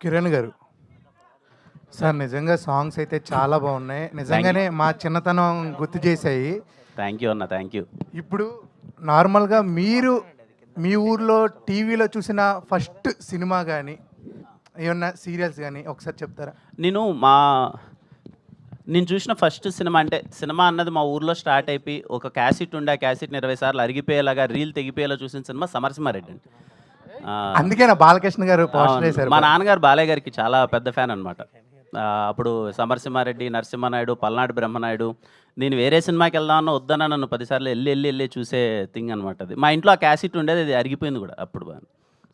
కిరణ్ గారు సార్, నిజంగా సాంగ్స్ అయితే చాలా బాగున్నాయి. నిజంగానే మా చిన్నతనం గుర్తు చేశాయి. థ్యాంక్ యూ అన్న, థ్యాంక్ యూ. ఇప్పుడు నార్మల్గా మీరు మీ ఊర్లో టీవీలో చూసిన ఫస్ట్ సినిమా కానీ ఏమన్నా సీరియల్స్ కానీ ఒకసారి చెప్తారా? నేను చూసిన ఫస్ట్ సినిమా అంటే సినిమా అన్నది మా ఊర్లో స్టార్ట్ అయిపోయి ఒక క్యాసెట్ ఉండే, ఆ క్యాసెట్ని 20 సార్లు అరిగిపోయేలాగా రీల్ తెగిపోయేలా చూసిన సినిమా సమరసింహారెడ్డి అండి. అందుకే నా బాలకృష్ణ గారు పోస్టర్ వేశారు. మా నాన్నగారు బాలయ్య గారికి చాలా పెద్ద ఫ్యాన్ అనమాట. అప్పుడు సమరసింహారెడ్డి, నరసింహనాయుడు, పల్నాడు బ్రహ్మనాయుడు, నేను వేరే సినిమాకి వెళ్దామన్నా వద్దన్నా నన్ను 10 సార్లు వెళ్ళి చూసే థింగ్ అనమాట. అది మా ఇంట్లో ఆ క్యాసెట్ ఉండేది, అది అరిగిపోయింది కూడా అప్పుడు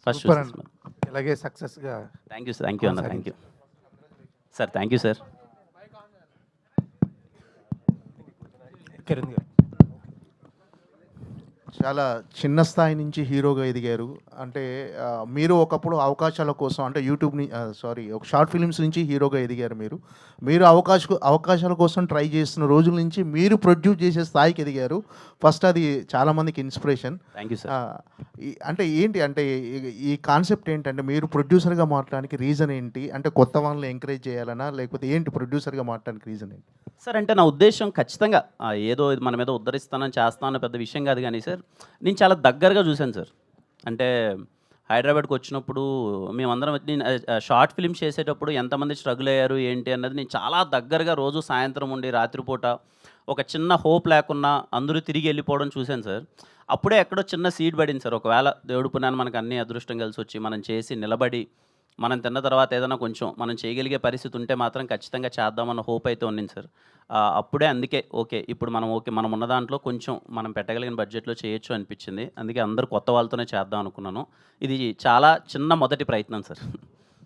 ఫస్ట్. ఇలాగే సక్సెస్గా. థ్యాంక్ యూ అన్న, thank you sir, thank you sir. Kiran గారు చాలా చిన్న స్థాయి నుంచి హీరోగా ఎదిగారు. అంటే మీరు ఒకప్పుడు అవకాశాల కోసం అంటే ఒక షార్ట్ ఫిలిమ్స్ నుంచి హీరోగా ఎదిగారు. మీరు అవకాశాల కోసం ట్రై చేస్తున్న రోజుల నుంచి మీరు ప్రొడ్యూస్ చేసే స్థాయికి ఎదిగారు. ఫస్ట్ అది చాలామందికి ఇన్స్పిరేషన్. Thank you sir. అంటే ఏంటి అంటే ఈ కాన్సెప్ట్ ఏంటంటే మీరు ప్రొడ్యూసర్గా మారడానికి రీజన్ ఏంటి? అంటే కొత్త వాళ్ళని ఎంకరేజ్ చేయాలనా, లేకపోతే ఏంటి ప్రొడ్యూసర్గా మారడానికి రీజన్ ఏంటి సార్? అంటే నా ఉద్దేశం ఖచ్చితంగా ఏదో మన మీద ఉద్ధరిస్తానని చేస్తానని పెద్ద విషయం కాదు కానీ సార్, నేను చాలా దగ్గరగా చూశాను సార్. అంటే హైదరాబాద్కి వచ్చినప్పుడు మేమందరం నేను షార్ట్ ఫిల్మ్స్ చేసేటప్పుడు ఎంతమంది స్ట్రగుల్ అయ్యారు ఏంటి అన్నది నేను చాలా దగ్గరగా రోజు సాయంత్రం ఉండి రాత్రిపూట ఒక చిన్న హోప్ లేకున్నా అందరూ తిరిగి వెళ్ళిపోవడం చూశాను సార్. అప్పుడే ఎక్కడో చిన్న సీడ్ పడింది సార్. ఒకవేళ దేవుడు పుణ్యాన్ని మనకు అన్ని అదృష్టం కలిసి వచ్చి మనం చేసి నిలబడి మనం తిన్న తర్వాత ఏదైనా కొంచెం మనం చేయగలిగే పరిస్థితి ఉంటే మాత్రం ఖచ్చితంగా చేద్దామన్న హోప్ అయితే ఉన్నింది సార్. అప్పుడే అందుకే ఇప్పుడు మనం ఉన్న దాంట్లో కొంచెం మనం పెట్టగలిగిన బడ్జెట్లో చేయొచ్చు అనిపించింది. అందుకే అందరూ కొత్త వాళ్ళతోనే చేద్దాం అనుకున్నాను. ఇది చాలా చిన్న మొదటి ప్రయత్నం సార్.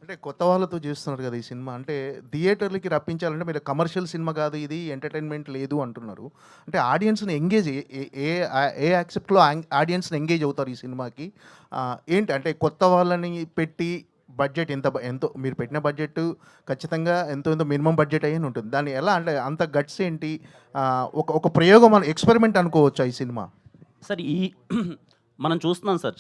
అంటే కొత్త వాళ్ళతో చేస్తున్నారు కదా ఈ సినిమా. అంటే థియేటర్లకి రప్పించాలంటే మీరు కమర్షియల్ సినిమా కాదు, ఇది ఎంటర్టైన్మెంట్ లేదు అంటున్నారు. అంటే ఆడియన్స్ని ఎంగేజ్ ఏ యాక్సెప్ట్లో ఆడియన్స్ని ఎంగేజ్ అవుతారు ఈ సినిమాకి? ఏంటి అంటే కొత్త వాళ్ళని పెట్టి బడ్జెట్ ఎంతో మీరు పెట్టిన బడ్జెట్ ఖచ్చితంగా ఎంతో మినిమం బడ్జెట్ అయ్యి ఉంటుంది. దాన్ని ఎలా అంటే అంత గట్స్ ఏంటి? ఒక ప్రయోగం, మన ఎక్స్పెరిమెంట్ అనుకోవచ్చా ఈ సినిమా? సార్ మనం చూస్తున్నాం సార్,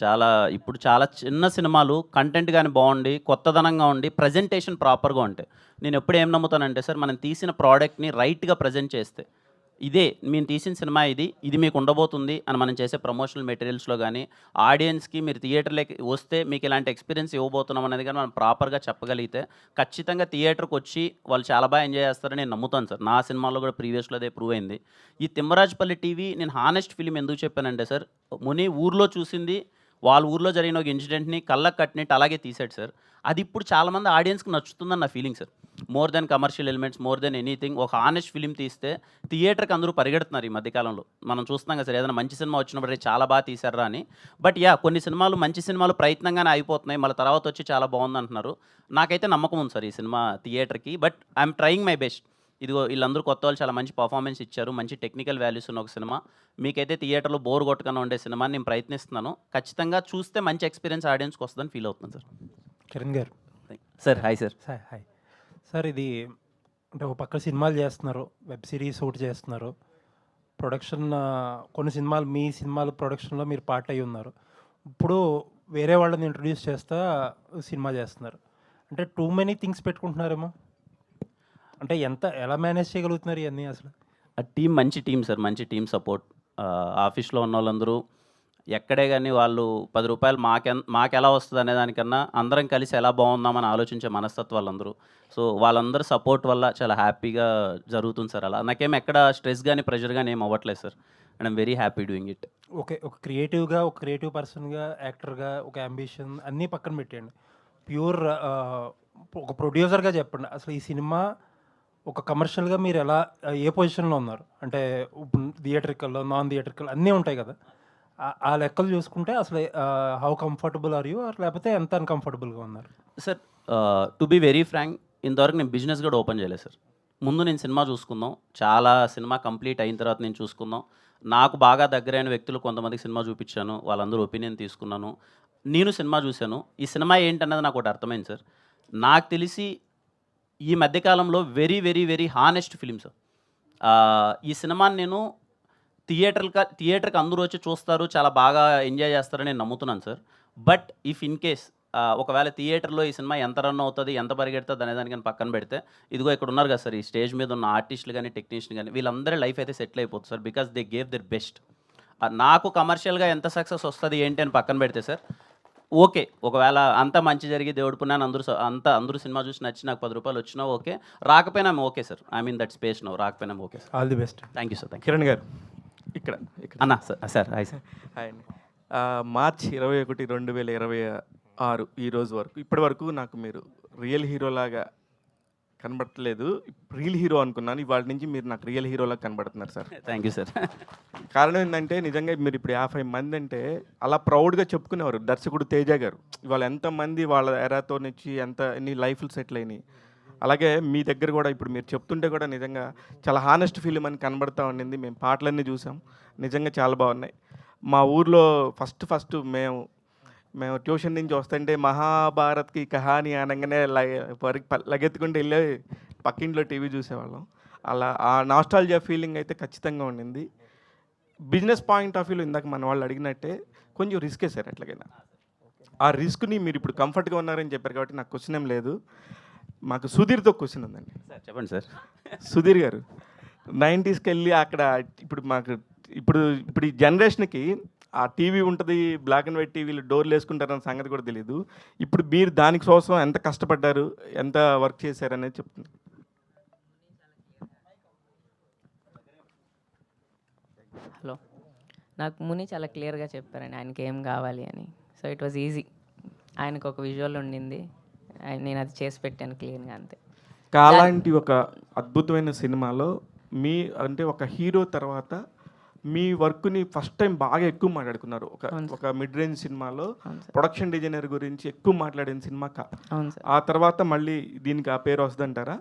ఇప్పుడు చాలా చిన్న సినిమాలు కంటెంట్ కానీ బాగుండి కొత్తదనంగా ఉండి ప్రజెంటేషన్ ప్రాపర్గా ఉంటాయి. నేను ఎప్పుడు ఏం నమ్ముతానంటే సార్, మనం తీసిన ప్రోడక్ట్ని రైట్గా ప్రజెంట్ చేస్తే, మేము తీసిన సినిమా ఇది మీకు ఉండబోతుంది అని మనం చేసే ప్రమోషనల్ మెటీరియల్స్లో కానీ ఆడియన్స్కి మీరు థియేటర్లోకి వస్తే మీకు ఇలాంటి ఎక్స్పీరియన్స్ ఇవ్వబోతున్నాం అనేది కానీ మనం ప్రాపర్గా చెప్పగలిగితే ఖచ్చితంగా థియేటర్కి వచ్చి వాళ్ళు చాలా బాగా ఎంజాయ్ చేస్తారని నేను నమ్ముతాను సార్. నా సినిమాలో కూడా ప్రీవియస్లో అదే ప్రూవ్ అయింది. ఈ తిమ్మరాజుపల్లి టీవీ నేను హానెస్ట్ ఫిలిం ఎందుకు చెప్పానంటే సార్, ముని ఊర్లో చూసింది, వాళ్ళ ఊర్లో జరిగిన ఒక ఇన్సిడెంట్ని కళ్ళకు కట్టినట్టు అలాగే తీసాడు సార్. అది ఇప్పుడు చాలామంది ఆడియన్స్కి నచ్చుతుందని నా feeling sir. More than commercial elements, more than anything ఒక హానెస్ట్ ఫిలిం తీస్తే థియేటర్కి అందరూ పరిగెడుతున్నారు ఈ మధ్యకాలంలో. మనం చూస్తున్నాం కదా సార్, ఏదైనా మంచి సినిమా వచ్చినప్పుడు చాలా బాగా తీశారా అని. బట్ కొన్ని సినిమాలు మంచి సినిమాలు ప్రయత్నంగానే అయిపోతున్నాయి, మళ్ళీ తర్వాత వచ్చి చాలా బాగుంది అంటున్నారు. నాకైతే నమ్మకం ఉంది సార్ ఈ సినిమా థియేటర్కి. But I'm trying my best. వీళ్ళందరూ కొత్త వాళ్ళు చాలా మంచి పర్ఫార్మెన్స్ ఇచ్చారు, మంచి టెక్నికల్ వాల్యూస్ ఉన్న ఒక సినిమా. మీకైతే థియేటర్లో బోర్ కొట్టకుండా ఉండే సినిమాని నేను ప్రయత్నిస్తున్నాను. ఖచ్చితంగా చూస్తే మంచి ఎక్స్పీరియన్స్ ఆడియన్స్కి వస్తుందని ఫీల్ అవుతుంది సార్. కిరణ్ గారు sir hi sir. Hi sir. ఇది అంటే ఒక పక్క సినిమాలు చేస్తున్నారు, వెబ్ సిరీస్ ఒకటి చేస్తున్నారు, ప్రొడక్షన్ కొన్ని సినిమాలు మీ సినిమాలు ప్రొడక్షన్లో మీరు పార్ట్ అయ్యి ఉన్నారు. ఇప్పుడు వేరే వాళ్ళని ఇంట్రొడ్యూస్ చేస్తా సినిమా చేస్తున్నారు. అంటే టూ మెనీ థింగ్స్ పెట్టుకుంటున్నారేమో. అంటే ఎలా మేనేజ్ చేయగలుగుతున్నారు ఇవన్నీ అసలు? ఆ టీం మంచి టీం సార్, మంచి టీం సపోర్ట్. ఆఫీస్లో ఉన్న వాళ్ళందరూ ఎక్కడే కానీ వాళ్ళు 10 రూపాయలు మాకెలా వస్తుంది అనే దానికన్నా అందరం కలిసి ఎలా బాగుందామని ఆలోచించే మనస్తత్వాలు అందరూ. సో వాళ్ళందరూ సపోర్ట్ వల్ల చాలా హ్యాపీగా జరుగుతుంది సార్. అలా నాకేం ఎక్కడ స్ట్రెస్ కానీ ప్రెషర్ కానీ ఏం అవ్వట్లేదు sir. And I'm very happy doing it. Okay, ఒక క్రియేటివ్ పర్సన్గా, యాక్టర్గా ఒక అంబిషన్ అన్నీ పక్కన పెట్టండి. ప్యూర్ ఒక ప్రొడ్యూసర్గా చెప్పండి, అసలు ఈ సినిమా ఒక కమర్షియల్గా మీరు ఏ పొజిషన్లో ఉన్నారు? అంటే థియేటర్కల్లో, నాన్ థియేటర్కల్ అన్నీ ఉంటాయి కదా, ఆ లెక్కలు చూసుకుంటే అసలు హౌ కంఫర్టబుల్ ఆర్ యూ, లేకపోతే ఎంత అన్కంఫర్టబుల్గా ఉన్నారు? Sir to be very frank, ఇంతవరకు నేను బిజినెస్ కూడా ఓపెన్ చేయలేదు సార్. ముందు నేను సినిమా చూసుకుందాం, చాలా సినిమా కంప్లీట్ అయిన తర్వాత నేను చూసుకుందాం. నాకు బాగా దగ్గరైన వ్యక్తులు కొంతమందికి సినిమా చూపించాను, వాళ్ళందరూ ఒపీనియన్ తీసుకున్నాను. నేను సినిమా చూశాను. ఈ సినిమా ఏంటన్నది నాకు ఒకటి అర్థమైంది సార్. నాకు తెలిసి ఈ మధ్యకాలంలో very very very honest film sir. ఈ సినిమాని నేను థియేటర్కి అందరూ వచ్చి చూస్తారు, చాలా బాగా ఎంజాయ్ చేస్తారని నేను నమ్ముతున్నాను sir. But if in case ఒకవేళ థియేటర్లో ఈ సినిమా ఎంత రన్ అవుతుంది, ఎంత పరిగెడుతుంది అనే దానికి పక్కన పెడితే, ఇదిగో ఇక్కడ ఉన్నారు కదా సార్, ఈ స్టేజ్ మీద ఉన్న ఆర్టిస్టులు కానీ, టెక్నీషియన్ కానీ, వీళ్ళందరి లైఫ్ అయితే సెటిల్ అయిపోతుంది sir. Because they gave there best. నాకు కమర్షియల్గా ఎంత సక్సెస్ వస్తుంది ఏంటి అని పక్కన పెడితే సార్, ఓకే, ఒకవేళ అంతా మంచి జరిగి దేవుడు పుణ్యాన్ని అందరూ సినిమా చూసి నచ్చి నాకు 10 రూపాయలు వచ్చినా ఓకే, రాకపోయినా okay sir. I mean that space no, రాకపోయినా okay sir. All the best. Thank you sir. Thank you Kiran garu ఇక్కడ అన్న. Sir hi sir. హాయ్ అండి. మార్చి 21, 2026 ఈ రోజు వరకు ఇప్పటి వరకు నాకు మీరు రియల్ హీరోలాగా కనబడట్లేదు. రియల్ హీరో అనుకున్నాను. ఇవాళ నుంచి మీరు నాకు రియల్ హీరోలాగా కనబడుతున్నారు సార్. Thank you sir. కారణం ఏంటంటే నిజంగా మీరు ఇప్పుడు 50 మంది అంటే అలా ప్రౌడ్గా చెప్పుకునేవారు దర్శకుడు తేజ గారు. ఇవాళ ఎంతమంది వాళ్ళ ఎరాతో నుంచి ఎన్ని లైఫ్లు సెటిల్ అయినాయి. అలాగే మీ దగ్గర కూడా ఇప్పుడు మీరు చెప్తుంటే కూడా నిజంగా చాలా హానెస్ట్ ఫిలిం అని కనబడతా ఉండింది. మేము పాటలన్నీ చూసాం, నిజంగా చాలా బాగున్నాయి. మా ఊర్లో ఫస్ట్ మేము ట్యూషన్ నుంచి వస్తుంటే మహాభారత్కి కహాని అనగానే లగెత్తుకుంటూ వెళ్ళి పక్కింట్లో టీవీ చూసేవాళ్ళం. అలా ఆ నాస్టాల్జియా ఫీలింగ్ అయితే ఖచ్చితంగా ఉండింది. బిజినెస్ పాయింట్ ఆఫ్ వ్యూలో ఇందాక మన వాళ్ళు అడిగినట్టే కొంచెం రిస్కే సార్. ఎట్లాగైనా ఆ రిస్క్ని మీరు ఇప్పుడు కంఫర్ట్గా ఉన్నారని చెప్పారు కాబట్టి నాకు క్వశ్చన్ ఏం లేదు. మాకు సుధీర్తో క్వశ్చన్ ఉందండి. సార్ చెప్పండి సార్. సుధీర్ గారు 90స్కి వెళ్ళి అక్కడ ఇప్పుడు ఈ జనరేషన్కి ఆ టీవీ ఉంటుంది, బ్లాక్ అండ్ వైట్ టీవీలు డోర్లు వేసుకుంటారన్న సంగతి కూడా తెలియదు. ఇప్పుడు మీరు దానికోసం ఎంత కష్టపడ్డారు, ఎంత వర్క్ చేశారు అనేది చెప్తుంది. హలో, నాకు ముని చాలా క్లియర్గా చెప్పారండి ఆయనకి ఏం కావాలి అని. So it was easy. ఆయనకు ఒక విజువల్ ఉండింది, నేను అది చేసి పెట్టాను క్లియర్గా, అంతే. అలాంటి ఒక అద్భుతమైన సినిమాలో అంటే ఒక హీరో తర్వాత మీ వర్క్ని ఫస్ట్ టైం బాగా ఎక్కువ మాట్లాడుకున్నారు. ఒక మిడ్ రేంజ్ సినిమాలో ప్రొడక్షన్ డిజైనర్ గురించి ఎక్కువ మాట్లాడిన సినిమా అవును సార్. ఆ తర్వాత మళ్ళీ దీనికి ఆ పేరు వస్తుందంటారా?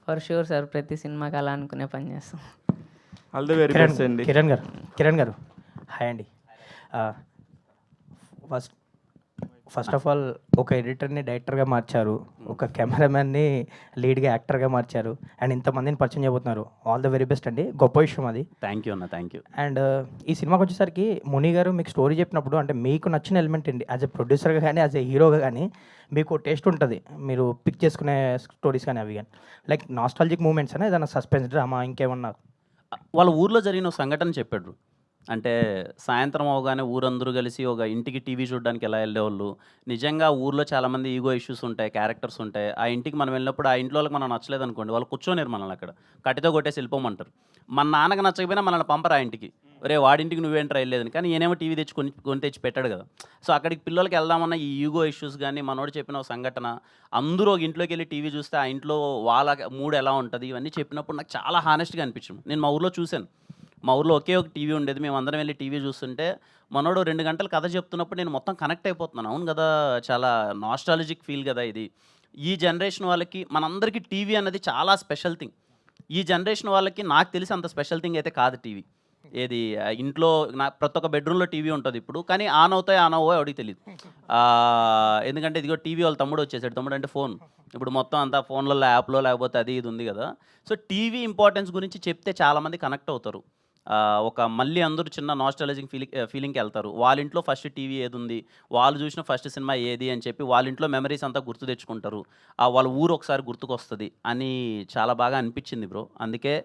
ఫర్ షూర్ సార్, ప్రతి సినిమాకి అలా అనుకునే పని చేస్తాం. ఆల్ ది వెరీ బెస్ట్ అండి. కిరణ్ గారు హాయ్ అండి. ఫస్ట్ ఆఫ్ ఆల్ ఒక ఎడిటర్ని డైరెక్టర్గా మార్చారు, ఒక కెమెరామ్యాన్ని లీడ్గా యాక్టర్గా మార్చారు, అండ్ ఇంతమందిని పరిచయం చేయబోతున్నారు. ఆల్ ద వెరీ బెస్ట్ అండి, గొప్ప విషయం అది. థ్యాంక్ యూ అన్న. Thank you. అండ్ ఈ సినిమాకి వచ్చేసరికి ముని గారు మీకు స్టోరీ చెప్పినప్పుడు అంటే మీకు నచ్చిన ఎలిమెంట్ ఏంటి? యాజ్ ఎ ప్రొడ్యూసర్గా కానీ యాజ్ ఎ హీరోగా కానీ మీకు టేస్ట్ ఉంటుంది, మీరు పిక్ చేసుకునే స్టోరీస్ కానీ అవి కానీ లైక్ నాస్టాలజిక్ మూమెంట్స్ అని ఏదైనా సస్పెన్స్ డ్రామా ఇంకేమన్నా? వాళ్ళ ఊర్లో జరిగిన ఒక సంఘటన చెప్పాడు. అంటే సాయంత్రం అవగానే ఊరందరూ కలిసి ఒక ఇంటికి టీవీ చూడడానికి ఎలా వెళ్ళేవాళ్ళు. నిజంగా ఊర్లో చాలామంది ఈగో ఇష్యూస్ ఉంటాయి, క్యారెక్టర్స్ ఉంటాయి. ఆ ఇంటికి మనం వెళ్ళినప్పుడు ఆ ఇంట్లో వాళ్ళకి మనం నచ్చలేదు అనుకోండి, వాళ్ళు కూర్చోనేరు మనల్ని అక్కడ, కట్టితో కొట్టేసి వెళ్ళిపోమంటారు. మన నాన్నకి నచ్చకపోయినా మనల్ని పంపరు ఆ ఇంటికి, రే వాడింటికి నువ్వేంట్రా వెళ్ళలేదని. కానీ ఈయనేమో టీవీ తెచ్చి కొని తెచ్చి పెట్టాడు కదా. సో అక్కడికి పిల్లలకి వెళ్దామన్న ఈ ఈగో ఇష్యూస్ కానీ మనోడు చెప్పిన ఒక సంఘటన, అందరూ ఒక ఇంట్లోకి వెళ్ళి టీవీ చూస్తే ఆ ఇంట్లో వాళ్ళ మూడ్ ఎలా ఉంటుంది ఇవన్నీ చెప్పినప్పుడు నాకు చాలా హానెస్ట్గా అనిపించింది. నేను మా ఊర్లో చూశాను. మా ఊర్లో ఒకే ఒక టీవీ ఉండేది, మేము అందరం వెళ్ళి టీవీ చూస్తుంటే మనోడు 2 గంటలు కథ చెప్తున్నప్పుడు నేను మొత్తం కనెక్ట్ అయిపోతున్నాను. అవును కదా, చాలా నాస్టాలజిక్ ఫీల్ కదా ఇది. ఈ జనరేషన్ వాళ్ళకి మనందరికీ టీవీ అన్నది చాలా స్పెషల్ థింగ్. ఈ జనరేషన్ వాళ్ళకి నాకు తెలిసి అంత స్పెషల్ థింగ్ అయితే కాదు టీవీ. ఏది ఇంట్లో ప్రతి ఒక్క బెడ్రూమ్లో టీవీ ఉంటుంది ఇప్పుడు, కానీ ఆన్ అవుతాయి ఆన్ అవ్వో ఎవరికి తెలియదు. ఎందుకంటే ఇదిగో టీవీ వాళ్ళ తమ్ముడు వచ్చేసాడు. తమ్ముడు అంటే ఫోన్. ఇప్పుడు మొత్తం అంతా ఫోన్లలో యాప్లో లేకపోతే అది ఇది ఉంది కదా. సో టీవీ ఇంపార్టెన్స్ గురించి చెప్తే చాలామంది కనెక్ట్ అవుతారు. మళ్ళీ అందరూ చిన్న నాస్టాలజిక్ ఫీలింగ్కి వెళ్తారు. వాళ్ళ ఇంట్లో ఫస్ట్ టీవీ ఏది ఉంది, వాళ్ళు చూసిన ఫస్ట్ సినిమా ఏది అని చెప్పి వాళ్ళ ఇంట్లో మెమరీస్ అంతా గుర్తు తెచ్చుకుంటారు. వాళ్ళ ఊరు ఒకసారి గుర్తుకొస్తుంది అని చాలా బాగా అనిపించింది బ్రో. అందుకే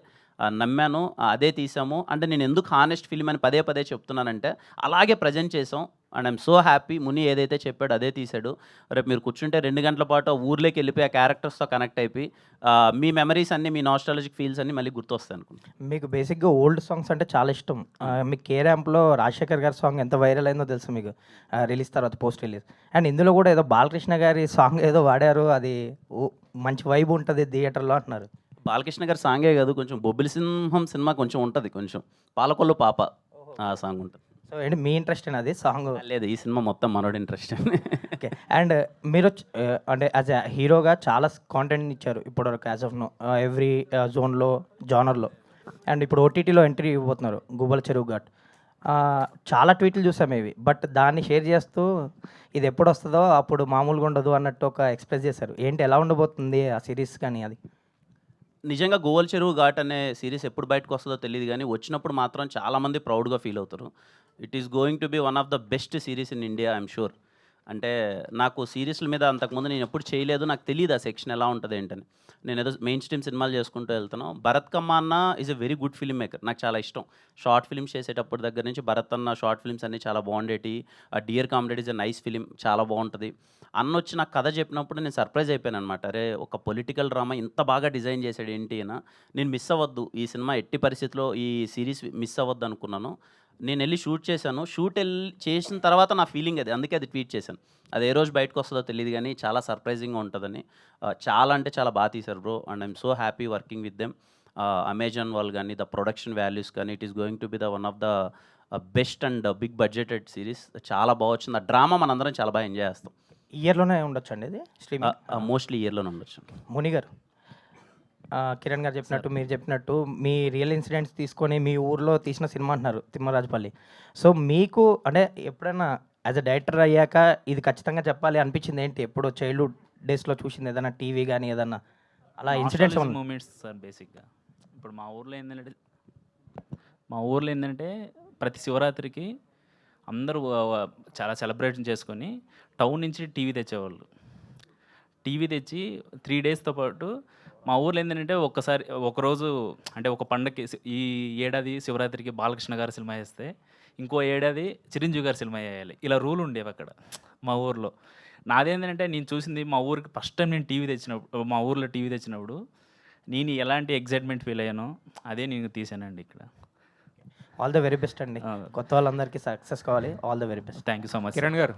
నమ్మాను, అదే తీసాము. అంటే నేను ఎందుకు హానెస్ట్ ఫిల్మ్ అని పదే పదే చెప్తున్నానంటే అలాగే ప్రజెంట్ చేసాం. And I'm so happy. ముని ఏదైతే చెప్పాడో అదే తీశాడు. రేపు మీరు కూర్చుంటే 2 గంటల పాటు ఊర్లోకి వెళ్ళిపోయి ఆ క్యారెక్టర్స్తో కనెక్ట్ అయిపోయి మీ మెమరీస్ అన్నీ, మీ నాస్టాలజిక్ ఫీల్స్ అన్నీ మళ్ళీ గుర్తొస్తాయి అనుకుంటున్నాను. మీకు బేసిక్గా ఓల్డ్ సాంగ్స్ అంటే చాలా ఇష్టం. మీకు కే ర్యాంప్లో రాజశేఖర్ గారి సాంగ్ ఎంత వైరల్ అయిందో తెలుసు మీకు, రిలీజ్ తర్వాత పోస్ట్ రిలీజ్. అండ్ ఇందులో కూడా ఏదో బాలకృష్ణ గారి సాంగ్ ఏదో వాడారు, అది మంచి వైబ్ ఉంటుంది థియేటర్లో అంటున్నారు. బాలకృష్ణ గారి సాంగే కాదు, కొంచెం బొబ్బిలి సింహం సినిమా కొంచెం ఉంటుంది, కొంచెం పాలకొల్లు పాప ఆ సాంగ్ ఉంటుంది. సో ఏంటి మీ ఇంట్రెస్ట్ అది సాంగ్? లేదు, ఈ సినిమా మొత్తం మనోడి ఇంట్రెస్ట్. ఓకే. అండ్ మీరు అంటే యాజ్ అ హీరోగా చాలా కాంటెంట్ ఇచ్చారు ఇప్పటివరకు యాజ్ ఆఫ్ నో, ఎవ్రీ జోన్లో జానర్లో. అండ్ ఇప్పుడు ఓటీటీలో ఎంట్రీ ఇవ్వబోతున్నారు గుబ్బల చెరువు ఘాట్. చాలా ట్వీట్లు చూసాము ఇవి, బట్ దాన్ని షేర్ చేస్తూ ఇది ఎప్పుడు వస్తుందో అప్పుడు మామూలుగా ఉండదు అన్నట్టు ఒక ఎక్స్ప్రెస్ చేశారు. ఏంటి ఎలా ఉండబోతుంది ఆ సిరీస్ కానీ అది? నిజంగా 'గోవల్ చెరువు ఘాట్' అనే సీరీస్ ఎప్పుడు బయటకు వస్తుందో తెలీదు గానీ, వచ్చినప్పుడు మాత్రం చాలామంది ప్రౌడ్‌గా ఫీల్ అవుతారు. It is going to B one of the best series in India I'm sure. అంటే నాకు సీరీస్‌ల మీద అంతకుముందు నేనెప్పుడు చేయలేదు. నాకు తెలీదు ఆ సెక్షన్ ఎలా ఉంటది ఏంటని. నేనేదో మెయిన్ స్ట్రీమ్ సినిమాలు చేసుకుంటూ వెళ్తున్నాం. 'భరత్ కమ్మాన్న' is a very good film maker. నాకు చాలా ఇష్టం. షార్ట్ ఫిల్మ్స్ చేసేటప్పుడు దగ్గర నుంచి భరత్ అన్న షార్ట్ ఫిల్మ్స్ అన్నీ చాలా బాగుండేటియి. 'Dear Comrade' is a nice film. చాలా బావుంటది. అన్నొచ్చి నాకు కథ చెప్పినప్పుడు నేను సర్ప్రైజ్ అయిపోయాననమాట. అరే! ఒక పొలిటికల్ డ్రామా ఇంత బాగా డిజైన్ చేశాడు ఏంటి ఈయన. నేను మిస్ అవ్వద్దు. ఈ సినిమా ఎట్టి పరిస్థితిలో ఈ సీరీస్ మిస్ అవ్వద్దు అనుకున్నాను. నేనెళ్ళి షూట్ చేశాను. చేసిన తర్వాత నా ఫీలింగ్ అది. అందుకే అది ట్వీట్ చేశాను. అది ఏ రోజు బయటకొస్తదో తెలీదు గానీ చాలా సర్ప్రైజింగ్‌గా ఉంటదని. చాలా అంటే చాలా తీశారు bro. And I'm so happy working with them. Amazon వాళ్ళు గానీ, ద ప్రొడక్షన్ వాల్యూస్ కానీ it is going to be the one of the best and big budgeted series. చాలా వచ్చింది. ఆ డ్రామా మనందరం చాలా ఎంజాయ్ చేస్తాం. ఇయర్‌లోనే ఉండొచ్చండి ఇది స్ట్రీమింగ్? మోస్ట్లీ ఇయర్‌లోనే ఉండొచ్చు. ముని గారు, కిరణ్ గారు చెప్పినట్టు, మీరు చెప్పినట్టు మీ రియల్ ఇన్సిడెంట్స్ తీసుకొని మీ ఊర్లో తీసిన సినిమా అంటున్నారు తిమ్మరాజుపల్లి. సో మీకు అంటే ఎప్పుడైనా యాజ్ ఎ డైరెక్టర్ అయ్యాక ఇది ఖచ్చితంగా చెప్పాలి అనిపించింది ఏంటి? ఎప్పుడో చైల్డ్‌హుడ్ డేస్‌లో చూసింది ఏదైనా టీవీ గానీ ఏదన్నా అలా ఇన్సిడెంట్స్ ఏమన్నా? మూమెంట్స్ సార్ బేసిక్గా. ఇప్పుడు మా ఊర్లో ఏంటంటే ప్రతి శివరాత్రికి అందరూ చాలా సెలబ్రేషన్ చేసుకొని టౌన్ నుంచి టీవీ తెచ్చేవాళ్ళు. టీవీ తెచ్చి 3 డేస్‌తో పాటు మా ఊర్లో ఏంటంటే ఒకరోజు అంటే ఒక పండగకి ఈ ఏడాది శివరాత్రికి బాలకృష్ణ గారి సినిమా వేస్తే, ఇంకో ఏడాది చిరంజీవి గారి సినిమా వేయాలి. ఇలా రూల్ ఉండేవి అక్కడ మా ఊర్లో. నాదేంటంటే నేను చూసింది మా ఊరికి ఫస్ట్ టైం నేను మా ఊర్లో టీవీ తెచ్చినప్పుడు నేను ఎలాంటి ఎక్సైట్మెంట్ ఫీల్ అయ్యానో అదే నేను తీసానండి ఇక్కడ. ఆల్ ద వెరీ బెస్ట్ అండి. కొత్త వాళ్ళందరికీ సక్సెస్ కావాలి. All the very best. Thank you so much. Kiran garu,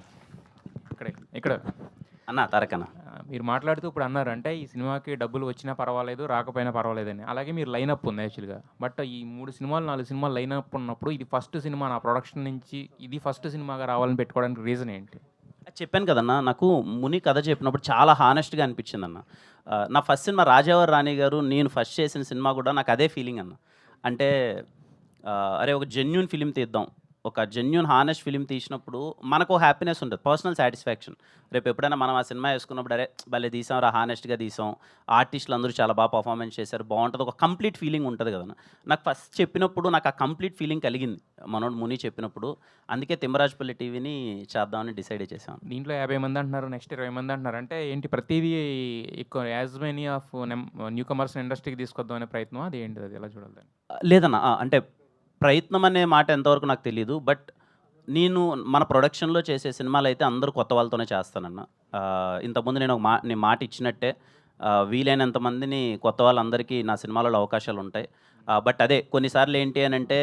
ఇక్కడ అన్న తారకన్న. మీరు మాట్లాడుతూ ఇప్పుడు అన్నారు అంటే ఈ సినిమాకి డబ్బులు వచ్చినా పర్వాలేదు, రాకపోయినా పర్వాలేదని. అలాగే మీరు లైనప్ ఉంది యాక్చువల్గా. బట్ ఈ 3 సినిమాలు 4 సినిమాలు లైనప్ ఉన్నప్పుడు ఇది ఫస్ట్ సినిమా నా ప్రొడక్షన్ నుంచి, ఇది ఫస్ట్ సినిమాగా రావాలని పెట్టుకోవడానికి రీజన్ ఏంటి? చెప్పాను కదన్న, నాకు ముని కథ చెప్పినప్పుడు చాలా హానెస్ట్గా అనిపించింది అన్న. నా ఫస్ట్ సినిమా రాజావారి రాణి గారు నేను ఫస్ట్ చేసిన సినిమా కూడా నాకు అదే ఫీలింగ్ అన్న. అంటే అరే ఒక జెన్యూన్ ఫిలిం తీద్దాం, ఒక జెన్యూన్ హానెస్ట్ ఫిలిం తీసినప్పుడు మనకు హ్యాపీనెస్ ఉంటుంది, పర్సనల్ సాటిస్ఫాక్షన్. రేపు ఎప్పుడైనా మనం ఆ సినిమా వేసుకున్నప్పుడు అరే భలే తీసాం రా, హానెస్ట్గా తీసాం, ఆర్టిస్టులు అందరూ చాలా బాగా పర్ఫార్మెన్స్ చేశారు, బాగుంటుంది, ఒక కంప్లీట్ ఫీలింగ్ ఉంటుంది కదా. నాకు ఫస్ట్ చెప్పినప్పుడు నాకు ఆ కంప్లీట్ ఫీలింగ్ కలిగింది మనోడు ముని చెప్పినప్పుడు. అందుకే తిమ్మరాజుపల్లి టీవీని చేద్దామని డిసైడ్ చేశాను. దీంట్లో 50 మంది అంటున్నారు, నెక్స్ట్ 20 మంది అంటున్నారు. అంటే ఏంటి ప్రతిదీ ఎక్కువ as many of new comers ఇండస్ట్రీకి తీసుకొద్దాం అనే ప్రయత్నం, అది ఏంటి, అది ఎలా చూడాలి? లేదన్న, అంటే ప్రయత్నం అనే మాట ఎంతవరకు నాకు తెలియదు. బట్ నేను మన ప్రొడక్షన్లో చేసే సినిమాలు అయితే అందరూ కొత్త వాళ్ళతోనే చేస్తానన్న. ఇంతకుముందు నేను నేను మాట ఇచ్చినట్టే వీలైనంత మందిని కొత్త వాళ్ళందరికీ నా సినిమాలలో అవకాశాలు ఉంటాయి. బట్ అదే కొన్నిసార్లు ఏంటి అని అంటే,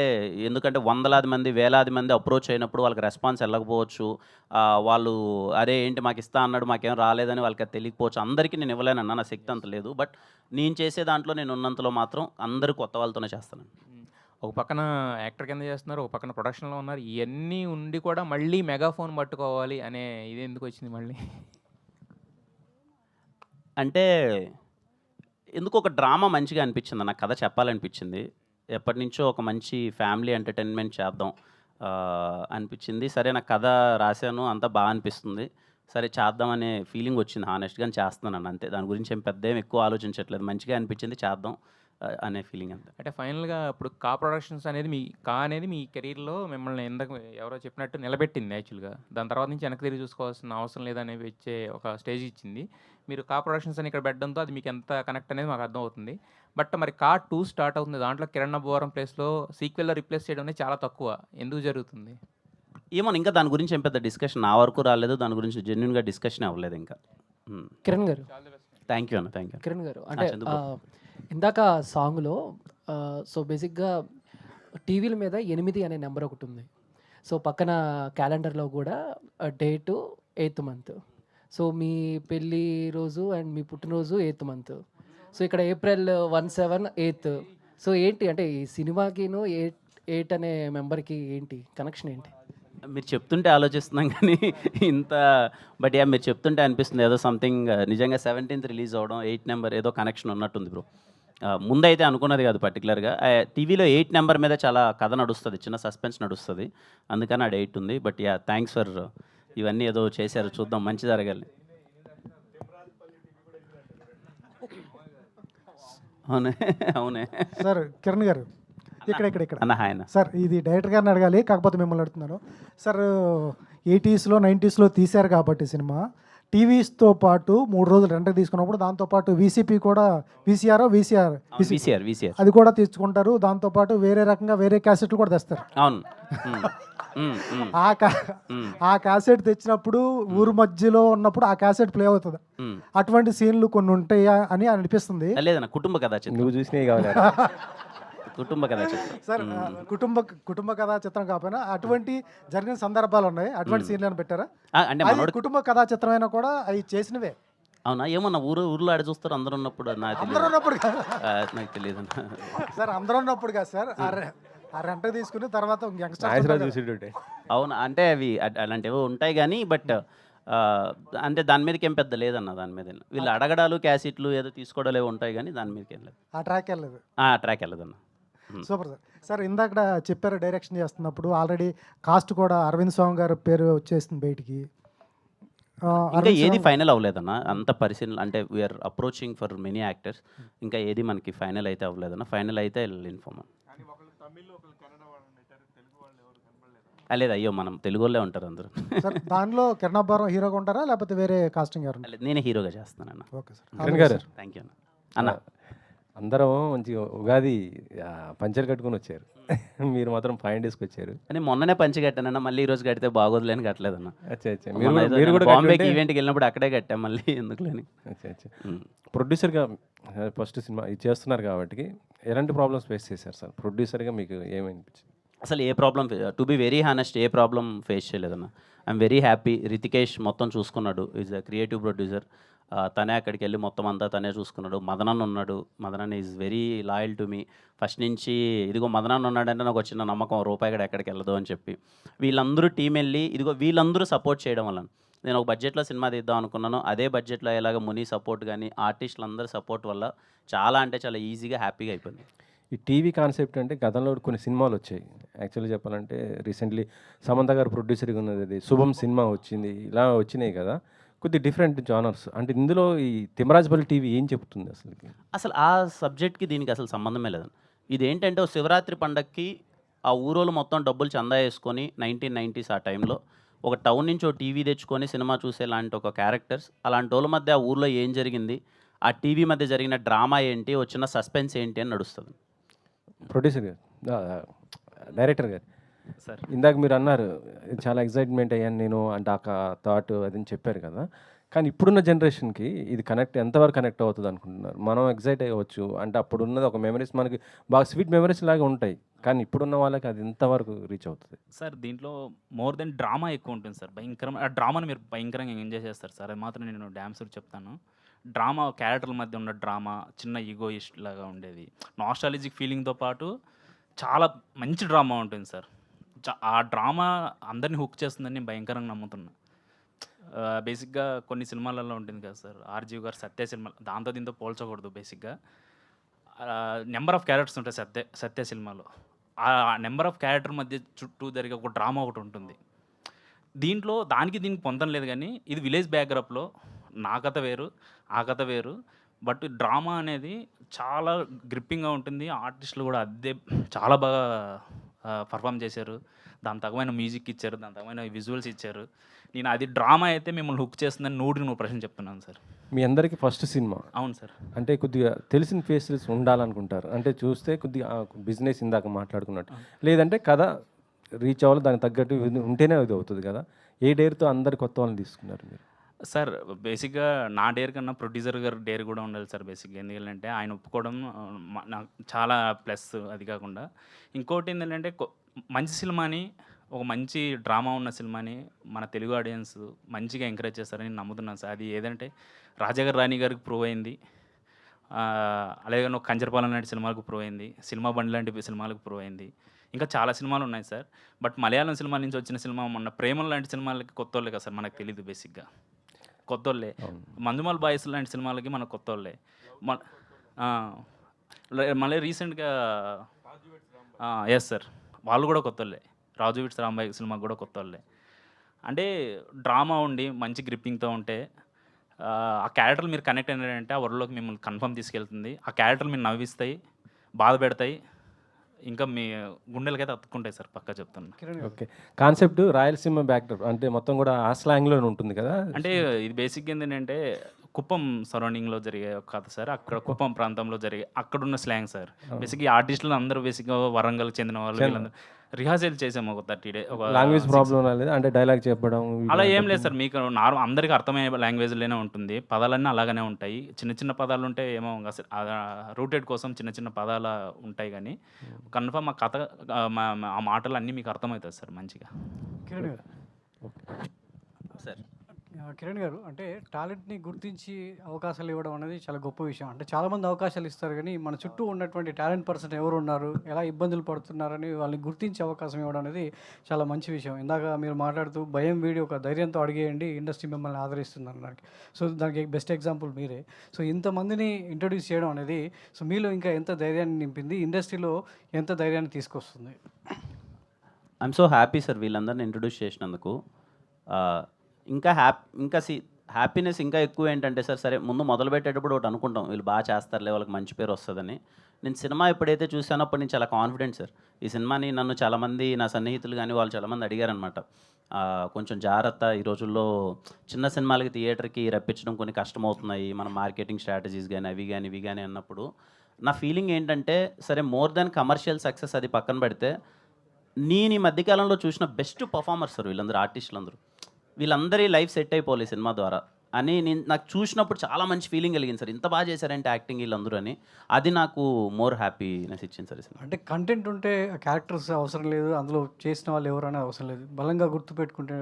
ఎందుకంటే వందలాది మంది వేలాది మంది అప్రోచ్ అయినప్పుడు వాళ్ళకి రెస్పాన్స్ వెళ్ళకపోవచ్చు. వాళ్ళు అరే ఏంటి మాకు ఇస్తా అన్నాడు మాకేం రాలేదని వాళ్ళకి అది తెలియకపోవచ్చు. అందరికీ నేను ఇవ్వలేనన్నా, నా శక్తి అంత లేదు. బట్ నేను చేసే దాంట్లో నేను ఉన్నంతలో మాత్రం అందరూ కొత్త వాళ్ళతోనే చేస్తాను. ఒక పక్కన యాక్టర్ కింద చేస్తున్నారు, ఒక పక్కన ప్రొడక్షన్లో ఉన్నారు. ఇవన్నీ ఉండి కూడా మళ్ళీ మెగాఫోన్ పట్టుకోవాలి అనే ఇది ఎందుకు వచ్చింది మళ్ళీ? అంటే ఎందుకు ఒక డ్రామా మంచిగా అనిపించింది, నాకు కథ చెప్పాలనిపించింది. ఎప్పటి నుంచో ఒక మంచి ఫ్యామిలీ ఎంటర్టైన్మెంట్ చేద్దాం అనిపించింది. సరే నాకు కథ రాశాను, అంతా బాగా అనిపిస్తుంది, సరే చేద్దామనే ఫీలింగ్ వచ్చింది. హానెస్ట్గా చేస్తున్నాను అంతే. దాని గురించి ఏం ఎక్కువ ఆలోచించట్లేదు. మంచిగా అనిపించింది, చేద్దాం అనే ఫీలింగ్ అంతే. అంటే ఫైనల్గా ఇప్పుడు ప్రొడక్షన్స్ అనేది అనేది మీ కెరీర్లో మిమ్మల్ని ఇందాక ఎవరో చెప్పినట్టు నిలబెట్టింది యాక్చువల్గా. దాని తర్వాత నుంచి వెనక్కి తిరిగి చూసుకోవాల్సిన అవసరం లేదనే వచ్చే ఒక స్టేజ్ ఇచ్చింది. మీరు ప్రొడక్షన్స్ అని ఇక్కడ పెట్టడంతో అది మీకు ఎంత కనెక్ట్ అనేది మాకు అర్థమవుతుంది. బట్ మరి 2 స్టార్ట్ అవుతుంది, దాంట్లో కిరణ్ అబ్బవరం ప్లేస్లో సీక్వెల్లో రీప్లేస్ చేయడం అనేది చాలా తక్కువ, ఎందుకు జరుగుతుంది? ఏమో ఇంకా దాని గురించి ఏం పెద్ద డిస్కషన్ నా వరకు రాలేదు. దాని గురించి జెన్యున్గా డిస్కషన్ అవ్వలేదు ఇంకా. కిరణ్ గారు, థ్యాంక్ యూ అన్న, థ్యాంక్ యూ. కిరణ్ గారు అంటే ఇందాక సాంగ్లో సో బేసిక్గా టీవీల మీద 8 అనే నెంబర్ ఒకటి ఉంది. సో పక్కన క్యాలెండర్లో కూడా డేటు 8th మంత్. సో మీ పెళ్ళి రోజు అండ్ మీ పుట్టినరోజు 8th మంత్. సో ఇక్కడ April 17, 8th. సో ఏంటి అంటే ఈ సినిమాకిను 8 అనే మెంబర్కి ఏంటి కనెక్షన్ ఏంటి? మీరు చెప్తుంటే ఆలోచిస్తున్నాం కానీ ఇంత బట్ మీరు చెప్తుంటే అనిపిస్తుంది ఏదో సంథింగ్ నిజంగా 17th రిలీజ్ అవ్వడం 8 నెంబర్ ఏదో కనెక్షన్ ఉన్నట్టుంది బ్రో. ముందైతే అనుకున్నది కాదు పర్టికులర్గా. టీవీలో 8 నెంబర్ మీద చాలా కథ నడుస్తుంది, చిన్న సస్పెన్స్ నడుస్తుంది, అందుకని 8 ఉంది. బట్ థ్యాంక్స్ ఫర్ ఇవన్నీ ఏదో చేశారు, చూద్దాం మంచి జరగాలి. అవునే అవునే సార్ కిరణ్ గారు ఇక్కడ ఇక్కడ ఇక్కడ అన్న హాయ్ అన్న. సార్ ఇది డైరెక్టర్ గారిని అడగాలి, కాకపోతే మిమ్మల్ని అడుగుతున్నాను సార్. 80s లో 90s లో తీశారు కాబట్టి సినిమా టీవీస్తో పాటు 3 రోజులు రెంట్కి తీసుకున్నప్పుడు దాంతోపాటు వీసీపీ కూడా వీసీఆర్ విసిఆర్ అది కూడా తెచ్చుకుంటారు. దాంతోపాటు వేరే రకంగా వేరే క్యాసెట్లు కూడా తెస్తారు. అవును. ఆ క్యాసెట్ తెచ్చినప్పుడు ఊరు మధ్యలో ఉన్నప్పుడు ఆ క్యాసెట్ ప్లే అవుతుంది. అటువంటి సీన్లు కొన్ని ఉంటాయా అని అనిపిస్తుంది లేదన్న, కుటుంబ కథా చిత్రం. నువ్వు చూసినవి కావాలి. కుటుంబ కథా చిత్రం. సార్ కుటుంబ కథా చిత్రం కాకపోయినా అటువంటి జరిగిన సందర్భాలు ఉన్నాయి, అటువంటి సీన్లు అని పెట్టారా? అంటే అది మనోడు కుటుంబ కథా చిత్రమైనా కూడా అవి చేసినవే. అవునా ఏమన్నా ఊర్లో ఆడ చూస్తారు అందరూ ఉన్నప్పుడు నాకు అందరూ తెలియదు. ఉన్నప్పుడు కాదు నాకు తెలియదు అన్న. సార్, అందరూ ఉన్నప్పుడు కాదు సార్. ఆ రెంట్ తీసుకుని తర్వాత నాగేశ్వరరావు చూసిట్టుంటే అవునా అంటే అవి అలాంటివి ఉంటాయి కానీ బట్ అంటే దాని మీదకి ఏం పెద్ద లేదన్న. దాని మీద వీళ్ళు అడగడాలు క్యాసెట్లు ఏదో తీసుకోవడాలు ఏవో ఉంటాయి కానీ దాని మీదకి ఏం లేదు. ఆ ట్రాక్ వెళ్ళలేదు. ట్రాక్ వెళ్ళదన్న. Super sir. సార్ ఇందాక చెప్పారు డైరెక్షన్ చేస్తున్నప్పుడు ఆల్రెడీ కాస్ట్ కూడా అరవింద్ స్వామి గారి పేరు వచ్చేసింది బయటికి. ఇంకా ఏది ఫైనల్ అవ్వలేదన్న. అంత పరిశీలన అంటే we are approaching for many actors. ఇంకా ఏది మనకి ఫైనల్ అయితే అవ్వలేదన్న. ఫైనల్ అయితే ఇన్ఫార్మ్. లేదు అయ్యో మనం తెలుగు వాళ్ళే ఉంటారు అందరూ. సార్ దానిలో కిరణాభారం హీరోగా ఉంటారా లేకపోతే వేరే కాస్టింగ్ గారు? లేదు, నేనే హీరోగా చేస్తానన్న. Okay sir. కిరణ్ గారు థ్యాంక్ యూ అన్న. అందరం మంచి ఉగాది పంచర్ కట్టుకుని వచ్చారు. మీరు మాత్రం పాయింట్ వేసుకొచ్చారు. అని మొన్ననే పంచి కట్టానన్న. మళ్ళీ ఈ రోజు కడితే బాగోదులేని కట్టలేదన్న. అచ్చా అచ్చా మీరు కూడా బాంబేకి ఈవెంట్కి వెళ్ళినప్పుడు అక్కడే కట్టాం మళ్ళీ ఎందుకులేని. అచ్చా అచ్చా ప్రొడ్యూసర్గా ఫస్ట్ సినిమా ఇది చేస్తున్నారు కాబట్టి ఎలాంటి ప్రాబ్లమ్స్ ఫేస్ చేశారు సార్? ప్రొడ్యూసర్గా మీకు ఏమనిపించింది? అసలు ఏ problem to be very honest ఏ ప్రాబ్లం ఫేస్ చేయలేదన్న. I'm very happy. రితికేష్ మొత్తం చూసుకున్నాడు. Is a creative producer. తనే అక్కడికి వెళ్ళి మొత్తం అంతా తనే చూసుకున్నాడు. మదనన్ ఉన్నాడు. Madanan is very loyal to me. First నుంచి ఇదిగో మదనన్ ఉన్నాడంటే నాకు వచ్చిన నమ్మకం రూపాయి కూడా ఎక్కడికి వెళ్ళదు అని చెప్పి వీళ్ళందరూ టీం వెళ్ళి ఇదిగో వీళ్ళందరూ సపోర్ట్ చేయడం వల్ల నేను ఒక బడ్జెట్లో సినిమా తీద్దాం అనుకున్నాను. అదే బడ్జెట్లో ఎలాగ ముని సపోర్ట్ కానీ ఆర్టిస్టులందరూ సపోర్ట్ వల్ల చాలా అంటే చాలా ఈజీగా హ్యాపీగా అయిపోయింది. ఈ టీవీ కాన్సెప్ట్ అంటే గతంలో కొన్ని సినిమాలు వచ్చాయి. యాక్చువల్లీ చెప్పాలంటే రీసెంట్లీ సమంత గారు ప్రొడ్యూసర్గా ఉన్నది అది శుభం సినిమా వచ్చింది. ఇలా వచ్చినాయి కదా, కొద్ది డిఫరెంట్ జానర్స్. అంటే ఇందులో ఈ తిమ్మరాజపల్లి టీవీ ఏం చెప్తుంది అసలు ఆ సబ్జెక్ట్కి దీనికి అసలు సంబంధమే లేదండి. ఇదేంటంటే ఓ శివరాత్రి పండగకి ఆ ఊరోళ్ళు మొత్తం డబ్బులు చందా వేసుకొని 1990s ఆ టైంలో ఒక టౌన్ నుంచి ఒక టీవీ తెచ్చుకొని సినిమా చూసేలాంటి ఒక క్యారెక్టర్స్ అలాంటి వాళ్ళ మధ్య ఆ ఊర్లో ఏం జరిగింది, ఆ టీవీ మధ్య జరిగిన డ్రామా ఏంటి, వచ్చిన సస్పెన్స్ ఏంటి అని నడుస్తుంది. ప్రొడ్యూసర్ గారు, డైరెక్టర్ గారు సార్ ఇందాక మీరు అన్నారు చాలా ఎక్సైట్మెంట్ అయ్యాను నేను అంటే ఆ థాట్ అదని చెప్పారు కదా. కానీ ఇప్పుడున్న జనరేషన్కి ఇది ఎంతవరకు కనెక్ట్ అవుతుంది అనుకుంటున్నారు? మనం ఎక్సైట్ అయ్యవచ్చు అంటే అప్పుడు ఉన్నది ఒక మెమరీస్ మనకి బాగా స్వీట్ మెమరీస్ లాగా ఉంటాయి. కానీ ఇప్పుడున్న వాళ్ళకి అది ఎంతవరకు రీచ్ అవుతుంది? సార్ దీంట్లో మోర్ దెన్ డ్రామా ఎక్కువ ఉంటుంది సార్. భయంకరమైన ఆ డ్రామాని మీరు భయంకరంగా ఎంజాయ్ చేస్తారు సార్. అది మాత్రం నేను డ్యామ్స్ చెప్తాను. డ్రామా క్యారెక్టర్ల మధ్య ఉన్న డ్రామా చిన్న ఈగోయిస్ట్ లాగా ఉండేది. నాస్టాలజిక్ ఫీలింగ్తో పాటు చాలా మంచి డ్రామా ఉంటుంది సార్. ఆ డ్రామా అందరినీ హుక్ చేస్తుందని నేను భయంకరంగా నమ్ముతున్నా. బేసిక్గా కొన్ని సినిమాలలో ఉంటుంది కదా సార్, ఆర్జీవి గారు సత్య సినిమా, దాంతో దీంతో పోల్చకూడదు. బేసిక్గా నెంబర్ ఆఫ్ క్యారెక్టర్స్ ఉంటాయి సత్య సినిమాలో. ఆ నెంబర్ ఆఫ్ క్యారెక్టర్ మధ్య చుట్టూ జరిగే ఒక డ్రామా ఒకటి ఉంటుంది. దీంట్లో దీనికి పొందడం లేదు కానీ ఇది విలేజ్ బ్యాక్డ్రాప్లో నా కథ వేరు ఆ కథ వేరు. బట్ డ్రామా అనేది చాలా గ్రిప్పింగ్గా ఉంటుంది. ఆర్టిస్టులు కూడా అదే చాలా బాగా పర్ఫామ్ చేశారు. దాని తగ్గమైన మ్యూజిక్ ఇచ్చారు, దాని తగ్గమైన విజువల్స్ ఇచ్చారు. నేను అది డ్రామా అయితే మిమ్మల్ని హుక్ చేస్తుందని 100% చెప్తున్నాను సార్. మీ అందరికీ ఫస్ట్ సినిమా. అవును సార్. అంటే కొద్దిగా తెలిసిన ఫేసెస్ ఉండాలనుకుంటారు. అంటే చూస్తే కొద్దిగా బిజినెస్ ఇందాక మాట్లాడుకున్నట్టు, లేదంటే కథ రీచ్ అవ్వాలి దానికి తగ్గట్టు ఉంటేనే అది అవుతుంది కదా. ఏ డేర్తో అందరు కొత్త వాళ్ళని తీసుకున్నారు మీరు? సార్ బేసిక్గా నా డేర్ కన్నా ప్రొడ్యూసర్ గారు డేర్ కూడా ఉండాలి సార్ బేసిక్గా. ఎందుకంటే ఆయన ఒప్పుకోవడం నాకు చాలా ప్లస్. అది కాకుండా ఇంకోటి ఏంటంటే మంచి సినిమాని, ఒక మంచి డ్రామా ఉన్న సినిమాని మన తెలుగు ఆడియన్స్ మంచిగా ఎంకరేజ్ చేస్తారని నేను నమ్ముతున్నాను సార్. అది ఏదంటే రాజాగారు రాణి గారికి ప్రూవ్ అయింది, అలాగే ఒక కంచరపాలెం లాంటి సినిమాలకు ప్రూవ్ అయింది, సినిమా బండి లాంటి సినిమాలకు ప్రూవ్ అయింది. ఇంకా చాలా సినిమాలు ఉన్నాయి సార్. బట్ మలయాళం సినిమా నుంచి వచ్చిన సినిమా మొన్న ప్రేమలు లాంటి సినిమాలకి కొత్త వాళ్ళే కదా సార్, మనకు తెలియదు. బేసిక్గా కొత్త వాళ్ళే. మంజుమాల్ బాయ్స్ లాంటి సినిమాలకి మనకు కొత్త వాళ్ళే. మళ్ళీ రీసెంట్గా ఎస్ సార్, వాళ్ళు కూడా కొత్త వాళ్ళే. రాజు విట్స్ రాంబాయ్ సినిమా కూడా కొత్త వాళ్ళే. అంటే డ్రామా ఉండి మంచి గ్రిప్పింగ్తో ఉంటే ఆ క్యారెక్టర్లు మీరు కనెక్ట్ అయినారంటే ఆ వరల్డ్లోకి మిమ్మల్ని కన్ఫర్మ్ తీసుకెళ్తుంది. ఆ క్యారెక్టర్లు మీరు నవ్విస్తాయి, బాధ పెడతాయి, ఇంకా మీ గుండెలకైతే అతుక్కుంటాయి సార్, పక్కా చెప్తాను. ఓకే. కాన్సెప్ట్ రాయలసీమ బ్యాక్‌డ్రాప్ అంటే మొత్తం కూడా ఆ స్లాంగ్‌లోనే ఉంటుంది కదా! అంటే ఇది బేసిక్‌గా ఏంటంటే కుప్పం సరౌండింగ్‌లో జరిగే ఒక కథ సార్. అక్కడ కుప్పం ప్రాంతంలో జరిగే అక్కడున్న స్లాంగ్ సార్. బేసిక్‌గా ఈ ఆర్టిస్టులు అందరూ బేసిక్‌గా వరంగల్‌కి చెందిన వాళ్ళు, వీళ్ళందరూ రిహార్సల్ చేసాము ఒక 30 డే ఒక లాంగ్వేజ్ 6 ప్రాబ్లమ్ రాలేదా? అంటే డైలాగ్ చెప్పడం అలా ఏం లేదు సార్. మీకు అందరికి అర్థమయ్యే లాంగ్వేజ్‌లోనే ఉంటుంది. పదాలన్నీ అలాగనే ఉంటాయి. చిన్న చిన్న పదాలు ఉంటే ఏమో అసలు రూటెడ్ కోసం చిన్న చిన్న పదాలు ఉంటాయి గానీ, కన్ఫర్మ్ ఆ కథ ఆ మాటలు అన్నీ మీకు అర్థమవుతాయి సార్ మంచిగా. కిరణ్ గారు సార్ కిరణ్ గారు అంటే టాలెంట్ని గుర్తించి అవకాశాలు ఇవ్వడం అనేది చాలా గొప్ప విషయం. అంటే చాలామంది అవకాశాలు ఇస్తారు కానీ మన చుట్టూ ఉన్నటువంటి టాలెంట్ పర్సన్ ఎవరు ఉన్నారు, ఎలా ఇబ్బందులు పడుతున్నారని వాళ్ళని గుర్తించి అవకాశం ఇవ్వడం అనేది చాలా మంచి విషయం. ఇందాక మీరు మాట్లాడుతూ భయం వీడి ఒక ధైర్యంతో అడిగేయండి, ఇండస్ట్రీ మిమ్మల్ని ఆదరిస్తుంది అన్నారు. సో దానికి బెస్ట్ ఎగ్జాంపుల్ మీరే. సో ఇంతమందిని ఇంట్రడ్యూస్ చేయడం అనేది సో మీలో ఇంకా ఎంత ధైర్యాన్ని నింపింది, ఇండస్ట్రీలో ఎంత ధైర్యాన్ని తీసుకొస్తుంది? ఐఎమ్ సో హ్యాపీ సార్ వీళ్ళందరిని ఇంట్రొడ్యూస్ చేసినందుకు. ఇంకా హ్యాపీనెస్ ఇంకా ఎక్కువ ఏంటంటే సార్, సరే ముందు మొదలుపెట్టేటప్పుడు ఒకటి అనుకుంటాం, వీళ్ళు బాగా చేస్తారులే, వాళ్ళకి మంచి పేరు వస్తుందని. నేను సినిమా ఎప్పుడైతే చూసానో అప్పుడు నేను చాలా కాన్ఫిడెంట్ సార్. ఈ సినిమాని నన్ను చాలామంది నా సన్నిహితులు కానీ వాళ్ళు చాలామంది అడిగారనమాట, కొంచెం జాగ్రత్త, ఈ రోజుల్లో చిన్న సినిమాలకి థియేటర్కి రప్పించడం కొన్ని కష్టమవుతున్నాయి, మన మార్కెటింగ్ స్ట్రాటజీస్ కానీ అవి కానీ ఇవి కానీ అన్నప్పుడు నా ఫీలింగ్ ఏంటంటే, సరే మోర్ దాన్ కమర్షియల్ సక్సెస్ అది పక్కన పెడితే, నేను ఈ మధ్యకాలంలో చూసిన బెస్ట్ పర్ఫార్మర్స్ సార్ వీళ్ళందరూ, ఆర్టిస్టులందరూ. వీళ్ళందరి లైఫ్ సెట్ అయిపోలే సినిమా ద్వారా అని నాకు చూసినప్పుడు చాలా మంచి ఫీలింగ్ కలిగింది సార్. ఇంత బాగా చేశారంటే యాక్టింగ్ వీళ్ళందరూ అని. అది నాకు మోర్ హ్యాపీనెస్ ఇచ్చింది సార్ ఈ సినిమా. అంటే కంటెంట్ ఉంటే క్యారెక్టర్స్ అవసరం లేదు, అందులో చేసిన వాళ్ళు ఎవరైనా అవసరం లేదు. బలంగా గుర్తుపెట్టుకుంటే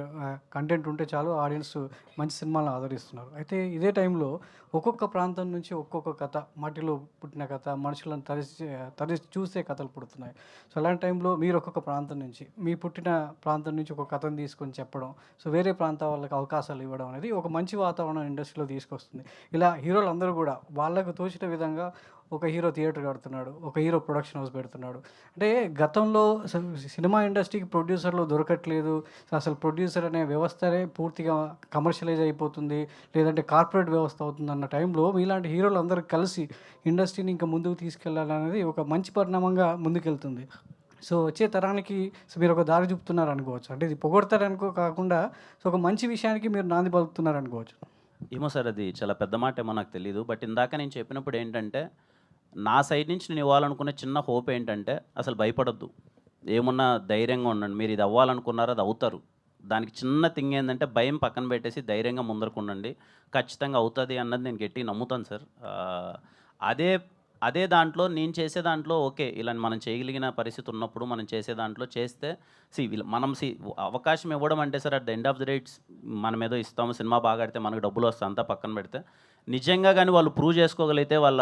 కంటెంట్ ఉంటే చాలు, ఆడియన్స్ మంచి సినిమాలను ఆదరిస్తున్నారు. అయితే ఇదే టైంలో ఒక్కొక్క ప్రాంతం నుంచి ఒక్కొక్క కథ, మట్టిలో పుట్టిన కథ, మనుషులను తరిచి చూసే కథలు పుడుతున్నాయి. సో అలాంటి టైంలో మీరు ఒక్కొక్క ప్రాంతం నుంచి, మీ పుట్టిన ప్రాంతం నుంచి ఒక కథను తీసుకొని చెప్పడం, సో వేరే ప్రాంతాల వాళ్ళకి అవకాశాలు ఇవ్వడం అనేది ఒక మంచి వాతావరణం ఇండస్ట్రీలో తీసుకొస్తుంది. ఇలా హీరోలు అందరూ కూడా వాళ్ళకు తోచిన విధంగా ఒక హీరో థియేటర్ కడుతున్నాడు, ఒక హీరో ప్రొడక్షన్ హౌస్ పెడుతున్నాడు. అంటే గతంలో సినిమా ఇండస్ట్రీకి ప్రొడ్యూసర్లు దొరకట్లేదు, అసలు ప్రొడ్యూసర్ అనే వ్యవస్థనే పూర్తిగా కమర్షియలైజ్ అయిపోతుంది, లేదంటే కార్పొరేట్ వ్యవస్థ అవుతుంది అన్న టైంలో మీలాంటి హీరోలు అందరూ కలిసి ఇండస్ట్రీని ఇంకా ముందుకు తీసుకెళ్లాలనేది ఒక మంచి పరిణామంగా ముందుకెళ్తుంది. సో వచ్చే తరానికి మీరు ఒక దారి చూపుతున్నారు అనుకోవచ్చు. అంటే ఇది పొగడతారనుకో కాకుండా సో ఒక మంచి విషయానికి మీరు నాంది పలుకుతున్నారు అనుకోవచ్చు. ఏమో సార్, అది చాలా పెద్ద మాట ఏమో నాకు తెలియదు. బట్ ఇందాక నేను చెప్పినప్పుడు ఏంటంటే, నా సైడ్ నుంచి నేను ఇవ్వాలనుకునే చిన్న హోప్ ఏంటంటే, అసలు భయపడొద్దు, ఏమున్నా ధైర్యంగా ఉండండి. మీరు ఇది అవ్వాలనుకున్నారో అది అవుతారు. దానికి చిన్న థింగ్ ఏంటంటే, భయం పక్కన పెట్టేసి ధైర్యంగా ముందరకు ఉండండి, ఖచ్చితంగా అవుతుంది అన్నది నేను గట్టిగా నమ్ముతాను సార్. అదే దాంట్లో నేను చేసే దాంట్లో ఓకే, ఇలా మనం చేయగలిగిన పరిస్థితి ఉన్నప్పుడు మనం చేసే దాంట్లో చేస్తే మనం అవకాశం ఇవ్వడం అంటే sir, at the end of the rates మనం ఏదో ఇస్తాము, సినిమా బాగా ఆడితే మనకు డబ్బులు వస్తాయి, అంతా పక్కన పెడితే నిజంగా కానీ వాళ్ళు ప్రూవ్ చేసుకోగలిగితే వాళ్ళ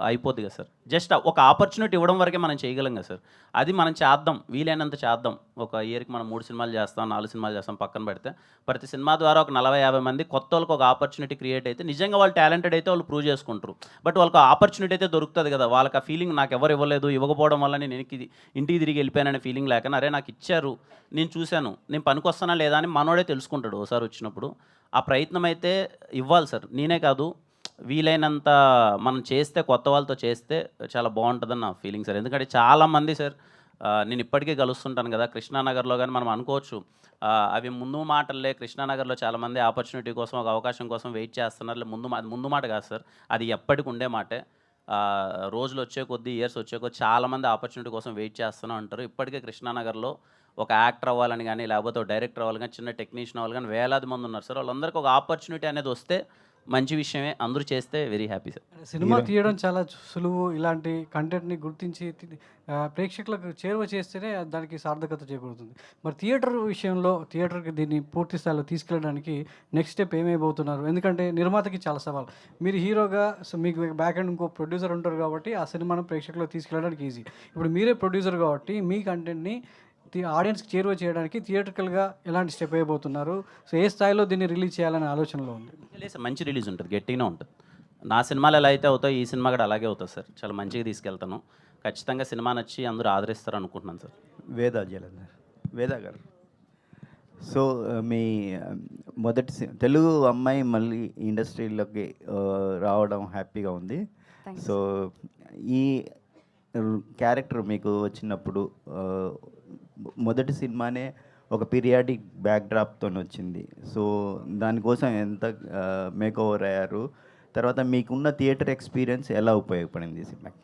అయిపోద్ది కదా సార్. జస్ట్ ఒక ఆపర్చునిటీ ఇవ్వడం వరకే మనం చేయగలం కదా సార్. అది మనం చేద్దాం, వీలైనంత చేద్దాం. ఒక ఇయర్కి మనం 3 సినిమాలు చేస్తాం, 4 సినిమాలు చేస్తాం, పక్కన పెడితే ప్రతి సినిమా ద్వారా ఒక 40-50 మంది కొత్త వాళ్ళకి ఒక ఆపర్చునిటీ క్రియేట్ అయితే, నిజంగా వాళ్ళు టాలెంటెడ్ అయితే వాళ్ళు ప్రూవ్ చేసుకుంటారు. బట్ వాళ్ళకి ఆపర్చునిటీ అయితే దొరుకుతుంది కదా, వాళ్ళకి ఆ ఫీలింగ్ నాకు ఎవరు ఇవ్వలేదు, ఇవ్వకపోవడం వల్ల నేను ఇంటికి తిరిగి వెళ్ళిపోయాననే ఫీలింగ్ లేక, అరే నాకు ఇచ్చారు, నేను చూశాను, నేను పనికొస్తానా లేదా అని మనోడే తెలుసుకుంటాడు ఒకసారి వచ్చినప్పుడు. ఆ ప్రయత్నం అయితే ఇవ్వాలి సార్. నేనే కాదు, వీలైనంత మనం చేస్తే, కొత్త వాళ్ళతో చేస్తే చాలా బాగుంటుందని నా ఫీలింగ్ సార్. ఎందుకంటే చాలామంది సార్, నేను ఇప్పటికీ కలుస్తుంటాను కదా కృష్ణానగర్లో, కానీ మనం అనుకోవచ్చు అవి ముందు మాటలే. కృష్ణానగర్లో చాలామంది ఆపర్చునిటీ కోసం, ఒక అవకాశం కోసం వెయిట్ చేస్తున్నారు. ముందు మాట కాదు సార్, అది ఎప్పటికి ఉండే మాటే. రోజులు వచ్చే కొద్దీ, ఇయర్స్ వచ్చే కొద్దీ చాలామంది ఆపర్చునిటీ కోసం వెయిట్ చేస్తూనే ఉంటారు. ఇప్పటికే కృష్ణానగర్లో ఒక యాక్టర్ అవ్వాలని కానీ, లేకపోతే ఒక డైరెక్టర్ అవ్వాలి కానీ, చిన్న టెక్నీషియన్ అవ్వాలి కానీ వేలాది మంది ఉన్నారు సార్. వాళ్ళందరికీ ఒక ఆపర్చునిటీ అనేది వస్తే మంచి విషయమే, అందరూ చేస్తే వెరీ హ్యాపీ సార్. సినిమా తీయడం చాలా సులువు. ఇలాంటి కంటెంట్ని గుర్తించి ప్రేక్షకులకు చేరువ చేస్తేనే దానికి సార్థకత చేకూరుతుంది. మరి థియేటర్ విషయంలో, థియేటర్కి దీన్ని పూర్తి స్థాయిలో తీసుకెళ్ళడానికి నెక్స్ట్ స్టెప్ ఏమైపోతున్నారు? ఎందుకంటే నిర్మాతకి చాలా సవాల్. మీరు హీరోగా మీకు బ్యాక్ అండ్ ఇంకో ప్రొడ్యూసర్ ఉంటారు కాబట్టి ఆ సినిమాను ప్రేక్షకులకు తీసుకెళ్ళడానికి ఈజీ. ఇప్పుడు మీరే ప్రొడ్యూసర్ కాబట్టి మీ కంటెంట్ని ఆడియన్స్కి చేరువ చేయడానికి థియేటర్కల్గా ఎలాంటి స్టెప్ అయిపోతున్నారు? సో ఏ స్థాయిలో దీన్ని రిలీజ్ చేయాలనే ఆలోచనలో ఉంది? లేదు, మంచి రిలీజ్ ఉంటుంది, గట్టిగానే ఉంటుంది. నా సినిమాలు ఎలా అయితే అవుతాయో ఈ సినిమా కూడా అలాగే అవుతుంది సార్. చాలా మంచిగా తీసుకెళ్తాను. ఖచ్చితంగా సినిమా నచ్చి అందరూ ఆదరిస్తారు అనుకుంటున్నాను సార్. వేద జలంధర్, వేద గారు. సో మీ తెలుగు అమ్మాయి మళ్ళీ ఇండస్ట్రీలోకి రావడం హ్యాపీగా ఉంది. సో ఈ క్యారెక్టర్ మీకు వచ్చినప్పుడు మొదటి సినిమానే ఒక పీరియాడిక్ బ్యాక్డ్రాప్తో వచ్చింది. సో దానికోసం ఎంత మేకోవర్ అయ్యారు, తర్వాత మీకున్న థియేటర్ ఎక్స్పీరియన్స్ ఎలా ఉపయోగపడింది ఈ సినిమాకి?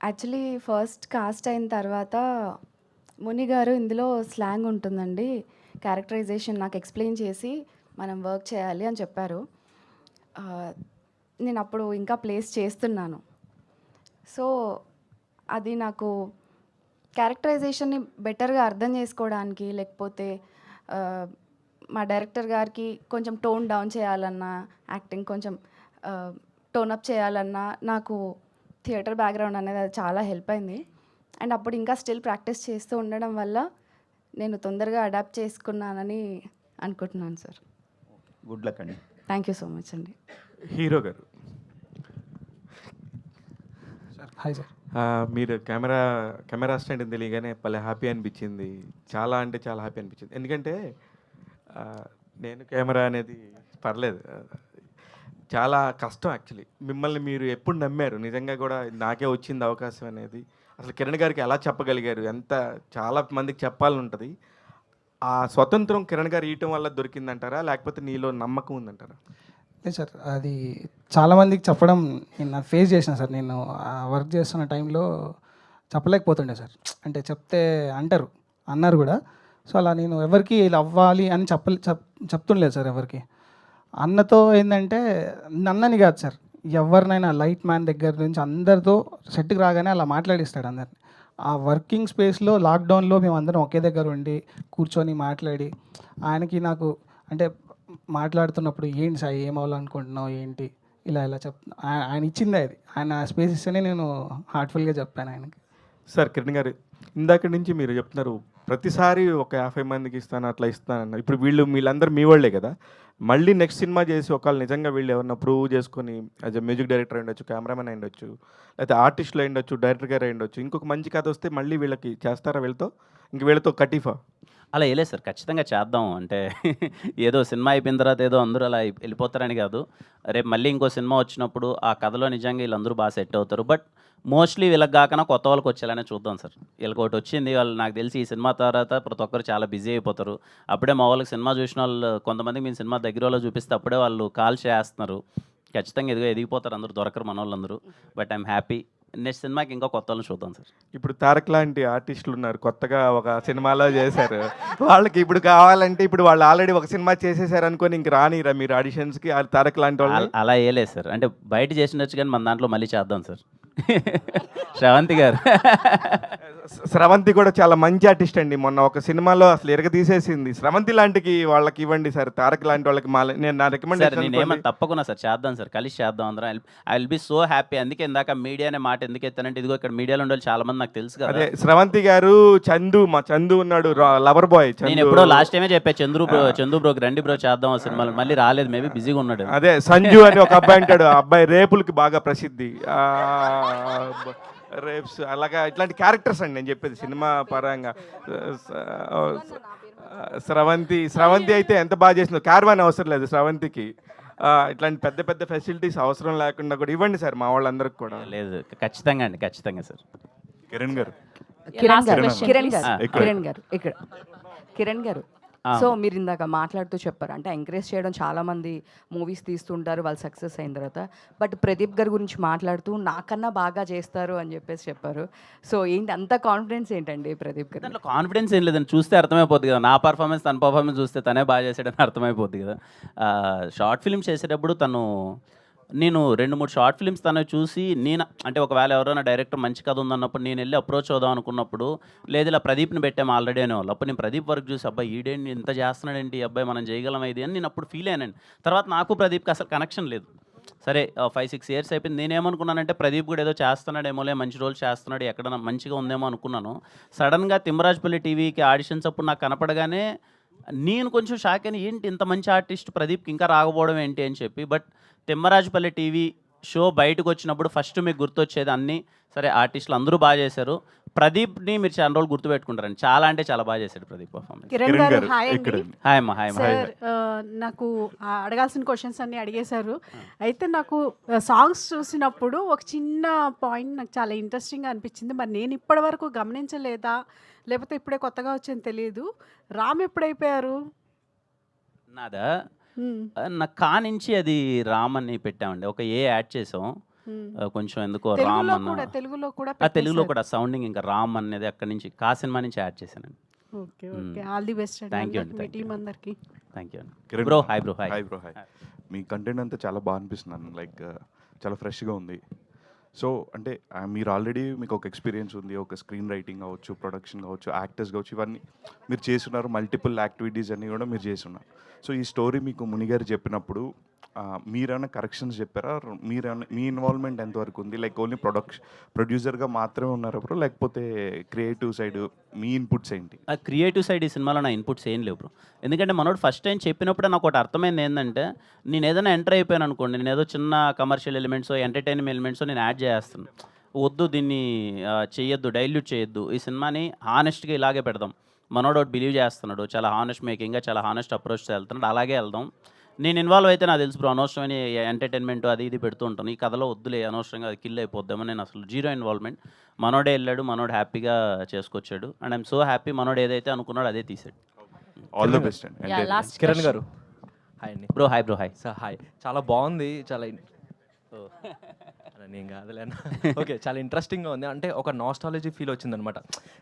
యాక్చువల్లీ ఫస్ట్ కాస్ట్ అయిన తర్వాత ముని గారు ఇందులో స్లాంగ్ ఉంటుందండి, క్యారెక్టరైజేషన్ నాకు ఎక్స్ప్లెయిన్ చేసి మనం వర్క్ చేయాలి అని చెప్పారు. నేను అప్పుడు ఇంకా ప్లేస్ చేస్తున్నాను. సో అది నాకు క్యారెక్టరైజేషన్ని బెటర్గా అర్థం చేసుకోవడానికి, లేకపోతే మా డైరెక్టర్ గారికి కొంచెం టోన్ డౌన్ చేయాలన్నా, యాక్టింగ్ కొంచెం టోన్ అప్ చేయాలన్నా నాకు థియేటర్ బ్యాక్గ్రౌండ్ అనేది అది చాలా హెల్ప్ అయింది. అండ్ అప్పుడు ఇంకా స్టిల్ ప్రాక్టీస్ చేస్తూ ఉండడం వల్ల నేను తొందరగా అడాప్ట్ చేసుకున్నానని అనుకుంటున్నాను సార్. గుడ్ లక్ అండి. థ్యాంక్ యూ సో మచ్ అండి. హీరో గారు, హాయ్ సార్. మీరు కెమెరా అసిస్టెంట్ అని తెలియగానే భలే హ్యాపీ అనిపించింది. చాలా అంటే చాలా హ్యాపీ అనిపించింది. ఎందుకంటే నేను కెమెరా అనేది పర్లేదు, చాలా కష్టం యాక్చువల్లీ. మిమ్మల్ని మీరు ఎప్పుడు నమ్మారు? నిజంగా కూడా నాకే వచ్చింది అవకాశం అనేది. అసలు కిరణ్ గారికి ఎలా చెప్పగలిగారు? ఎంత చాలా మందికి చెప్పాలని ఉంటుంది. ఆ స్వతంత్రం కిరణ్ గారు ఇవ్వటం వల్ల దొరికిందంటారా, లేకపోతే నీలో నమ్మకం ఉందంటారా? లేదు సార్, అది చాలామందికి చెప్పడం నేను ఫేస్ చేసిన సార్. నేను వర్క్ చేస్తున్న టైంలో చెప్పలేకపోతుండే సార్. అంటే చెప్తే అన్నారు కూడా. సో అలా నేను ఎవరికి ఇలా అవ్వాలి అని చెప్తుండలేదు సార్ ఎవరికి. అన్నతో ఏంటంటే నన్నని కాదు సార్, ఎవరినైనా లైట్ మ్యాన్ దగ్గర నుంచి అందరితో సెట్కి రాగానే అలా మాట్లాడిస్తాడు అందరిని. ఆ వర్కింగ్ స్పేస్లో లాక్డౌన్లో మేము అందరం ఒకే దగ్గర ఉండి కూర్చొని మాట్లాడి ఆయనకి నాకు అంటే మాట్లాడుతున్నప్పుడు ఏంటి సాయి ఏం అవ్వాలనుకుంటున్నావు ఏంటి ఇలా ఆయన ఇచ్చిందే అది. ఆయన స్పేస్ ఇస్తేనే నేను హార్ట్ఫుల్గా చెప్పాను ఆయనకి. సార్ కిరణ్ గారు, ఇందాక నుంచి మీరు చెప్తున్నారు ప్రతిసారి ఒక 50 మందికి ఇస్తాను అట్లా ఇస్తానన్నారు. ఇప్పుడు వీళ్ళందరూ మీ వాళ్ళే కదా. మళ్ళీ నెక్స్ట్ సినిమా చేసి ఒకవేళ నిజంగా వీళ్ళు ఏమన్నా ప్రూవ్ చేసుకొని యాజ్ ఎ మ్యూజిక్ డైరెక్టర్ అయి ఉండొచ్చు, కెమెరామెన్ అయి ఉండొచ్చు, లేకపోతే ఆర్టిస్టులు అయి ఉండొచ్చు, డైరెక్టర్ గారు అయి ఉండొచ్చు, ఇంకొక మంచి కథ వస్తే మళ్ళీ వీళ్ళకి చేస్తారా? వీళ్ళతో కటీఫా? అలా వేయలేదు సార్, ఖచ్చితంగా చేద్దాం. అంటే ఏదో సినిమా అయిపోయిన తర్వాత ఏదో అందరూ అలా వెళ్ళిపోతారని కాదు. రేపు మళ్ళీ ఇంకో సినిమా వచ్చినప్పుడు ఆ కథలో నిజంగా వీళ్ళందరూ బాగా సెట్ అవుతారు. బట్ మోస్ట్లీ వీళ్ళకి కాకనా కొత్త వాళ్ళకి వచ్చేలానే చూద్దాం సార్. వీళ్ళకి ఒకటి వచ్చింది, వాళ్ళు నాకు తెలిసి ఈ సినిమా తర్వాత ప్రతి ఒక్కరు చాలా బిజీ అయిపోతారు. అప్పుడే మా వాళ్ళకి సినిమా చూసిన వాళ్ళు కొంతమందికి మేము సినిమా దగ్గర వాళ్ళు చూపిస్తే అప్పుడే వాళ్ళు కాల్ చేస్తున్నారు. ఖచ్చితంగా ఎదిగిపోతారు అందరూ, దొరకరు మన వాళ్ళందరూ. But I'm happy. నెక్స్ట్ సినిమాకి ఇంకా కొత్త వాళ్ళని చూద్దాం సార్. ఇప్పుడు తారక్ లాంటి ఆర్టిస్టులు ఉన్నారు, కొత్తగా ఒక సినిమాలో చేశారు. వాళ్ళకి ఇప్పుడు కావాలంటే ఇప్పుడు వాళ్ళు ఆల్రెడీ ఒక సినిమా చేసేసారు అనుకొని ఇంక రానిరా మీరు ఆడిషన్స్కి? తారక్ లాంటి వాళ్ళు అలా వేయలేదు సార్. అంటే బయట చేసినచ్చు కానీ మన దాంట్లో మళ్ళీ చేద్దాం సార్. శ్రవంతి గారు స్రవంతి కూడా చాలా మంచి ఆర్టిస్ట్ అండి. మొన్న ఒక సినిమాలో అసలు తీసేసింది. స్రవంతి లాంటికి వాళ్ళకి ఇవ్వండి సార్, తారక్ లాంటి వాళ్ళకి. నేను నా రికమెండేషన్ తప్పకుండా సార్ చేద్దాం సార్, కలిసి చేద్దాం అందరం. I will be so happy. అందుకే ఇందాక మీడియా అనే మాట ఎందుకు ఎత్తానంటే ఇదిగో ఇక్కడ మీడియాలో ఉండే చాలా మంది నాకు తెలుసు కదా. అదే స్రవంతి గారు, మా చందు ఉన్నాడు, లవర్ బాయ్. నేను ఎప్పుడో లాస్ట్ టైమే చెప్పా చందు బ్రోకి రండి బ్రో చేద్దాం సినిమాలు, మళ్ళీ రాలేదు, మేబీ బిజీగా ఉన్నాడు. అదే సంజు అని ఒక అబ్బాయి అంటాడు, ఆ అబ్బాయి రేపులకి బాగా ప్రసిద్ధి. రేప్స్ అలాగా ఇట్లాంటి క్యారెక్టర్స్ అండి నేను చెప్పేది సినిమా పరంగా. స్రవంతి అయితే ఎంత బాగా చేసిందో. క్యారవాన్ అవసరం లేదు స్రవంతికి. ఇట్లాంటి పెద్ద పెద్ద ఫెసిలిటీస్ అవసరం లేకుండా కూడా ఇవ్వండి సార్ మా వాళ్ళందరికి కూడా. లేదు ఖచ్చితంగా అండి, ఖచ్చితంగా సార్. కిరణ్ గారు, కిరణ్ గారు సో మీరు ఇందాక మాట్లాడుతూ చెప్పారు అంటే ఎంకరేజ్ చేయడం చాలామంది మూవీస్ తీస్తుంటారు వాళ్ళు సక్సెస్ అయిన తర్వాత. బట్ ప్రదీప్ గారి గురించి మాట్లాడుతూ నాకన్నా బాగా చేస్తారు అని చెప్పారు. సో ఏంటి అంత కాన్ఫిడెన్స్ ఏంటండి ప్రదీప్ గారు? దాంట్లో కాన్ఫిడెన్స్ ఏం లేదండి, చూస్తే అర్థమైపోద్ది కదా. నా పర్ఫార్మెన్స్ తన పర్ఫార్మెన్స్ చూస్తే తనే బాగా చేసాడని అర్థమైపోద్ది కదా. షార్ట్ ఫిల్మ్ చేసేటప్పుడు నేను 2-3 షార్ట్ ఫిల్మ్స్ తను చూసి అంటే ఒకవేళ ఎవరైనా డైరెక్టర్ మంచి కథ ఉందన్నప్పుడు నేను వెళ్ళి అప్రోచ్ అవుదాం అనుకున్నప్పుడు లేదు ఇలా ప్రదీప్ని పెట్టాము ఆల్రెడీ అనేవాళ్ళు. అప్పుడు నేను ప్రదీప్ వర్క్ చూసి అబ్బాయి ఈడేంటి ఇంత చేస్తున్నాడేంటి అబ్బాయి మనం చేయగలం ఇది అని నేను అప్పుడు ఫీల్ అయ్యానండి. తర్వాత నాకు ప్రదీప్కి అసలు కనెక్షన్ లేదు. సరే 5-6 ఇయర్స్ అయిపోయింది. నేనేమనుకున్నానంటే ప్రదీప్ కూడా ఏదో చేస్తున్నాడేమోలే, మంచి రోల్ చేస్తున్నాడు, ఎక్కడ మంచిగా ఉందేమో అనుకున్నాను. సడన్గా తిమ్మరాజపల్లి టీవీకి ఆడిషన్స్ అప్పుడు నాకు కనపడగానే నేను కొంచెం షాక్ అయిన, ఏంటి ఇంత మంచి ఆర్టిస్ట్ ప్రదీప్కి ఇంకా రాకపోవడం ఏంటి అని చెప్పి. బట్ తిమ్మరాజపల్లి టీవీ షో బయటకు వచ్చినప్పుడు ఫస్ట్ మీకు గుర్తొచ్చేది అన్నీ సరే ఆర్టిస్టులు అందరూ బాగా చేశారు, ప్రదీప్ని మీరు చాలా రోజులు గుర్తుపెట్టుకుంటారండి. చాలా అంటే చాలా బాగా చేశాడు ప్రదీప్ పర్ఫార్మెన్స్. కిరణ్ గారు హాయ్ అండి. హాయ్ అమ్మా, హాయ్ అమ్మా. సార్ నాకు అడగాల్సిన క్వశ్చన్స్ అన్ని అడిగేశారు. అయితే నాకు సాంగ్స్ చూసినప్పుడు ఒక చిన్న పాయింట్ నాకు చాలా ఇంట్రెస్టింగ్గా అనిపించింది. మరి నేను ఇప్పటి వరకు గమనించలేదా లేకపోతే ఇప్పుడే కొత్తగా వచ్చని తెలియదు, రామ్ ఎప్పుడైపోయారు? నాదా నా కానించి అది రామ్ అని పెట్టామండి, ఒక ఏ యాడ్ చేసాం కొంచెం ఎందుకో రామ్ అన్న, తెలుగులో కూడా తెలుగులో కూడా సౌండింగ్ ఇంకా రామ్ అనేది అక్కడి నుంచి కా సినిమా నుంచి యాడ్ చేశానండి. Okay okay, all the best thank you అండి, మీ టీం అందరికి. థ్యాంక్ యూ అండి. Kiran bro hi bro, hi hi bro, hi. మీ కంటెంట్ అంతా చాలా బాగా అనిపిస్తున్నాను, లైక్ చాలా ఫ్రెష్గా ఉంది. సో అంటే మీరు ఆల్రెడీ మీకు ఒక ఎక్స్పీరియన్స్ ఉంది, ఒక స్క్రీన్ రైటింగ్ కావచ్చు, ప్రొడక్షన్ కావచ్చు, యాక్టర్స్ కావచ్చు, ఇవన్నీ మీరు చేస్తున్నారు, మల్టిపుల్ యాక్టివిటీస్ అన్నీ కూడా మీరు చేస్తున్నారు. సో ఈ స్టోరీ మీకు మునిగారు చెప్పినప్పుడు మీరేమైనా కరెక్షన్స్ చెప్పారా? మీరేమైనా మీ ఇన్వాల్వ్మెంట్ ఎంతవరకు ఉంది? లైక్ ఓన్లీ ప్రొడ్యూసర్గా మాత్రమే ఉన్నారా బ్రో, లేకపోతే క్రియేటివ్ సైడ్ మీ ఇన్పుట్స్ ఏంటి? ఆ క్రియేటివ్ సైడ్ ఈ సినిమాలో నా ఇన్పుట్స్ ఏం లేవు బ్రో. ఎందుకంటే మనోడు ఫస్ట్ టైం చెప్పినప్పుడు నాకు ఒకటి అర్థమైంది ఏంటంటే, నేను ఏదైనా ఎంటర్ అయిపోయాను అనుకోండి, నేను ఏదో చిన్న కమర్షియల్ ఎలిమెంట్స్, ఎంటర్టైన్మెంట్ ఎలిమెంట్స్ నేను యాడ్ చేస్తాను. వద్దు దీన్ని చేయొద్దు, డైల్యూట్ చేయొద్దు, ఈ సినిమాని హానెస్ట్గా ఇలాగే పెడదాం. మనోడు ఒకటి బిలీవ్ చేస్తున్నాడు, చాలా హానెస్ట్ మేకింగ్గా చాలా హానెస్ట్ అప్రోచ్తో వెళ్తున్నాడు, అలాగే వెళ్దాం. నేను ఇన్వాల్వ్ అయితే నాకు తెలుసు బ్రో, అనవసరమైన ఎంటర్టైన్మెంట్ అది ఇది పెడుతూ ఉంటాను. ఈ కథలో వద్దులే, అనవసరంగా అది కిల్ అయిపోద్దామని నేను అసలు జీరో ఇన్వాల్వ్మెంట్. మనోడే వెళ్ళాడు, మనోడు హ్యాపీగా చేసుకొచ్చాడు, అండ్ ఐఎమ్ సో హ్యాపీ. మనోడు ఏదైతే అనుకున్నాడు అదే తీసాడు. ఆల్ ద బెస్ట్ అండి. కిరణ్ గారు హాయ్ అండి. Bro hi bro, hi sir. Hi, చాలా బాగుంది, చాలా నేను కాదులేనా. ఓకే, చాలా ఇంట్రెస్టింగ్గా ఉంది. అంటే ఒక నాస్టాలజీ ఫీల్ వచ్చిందనమాట.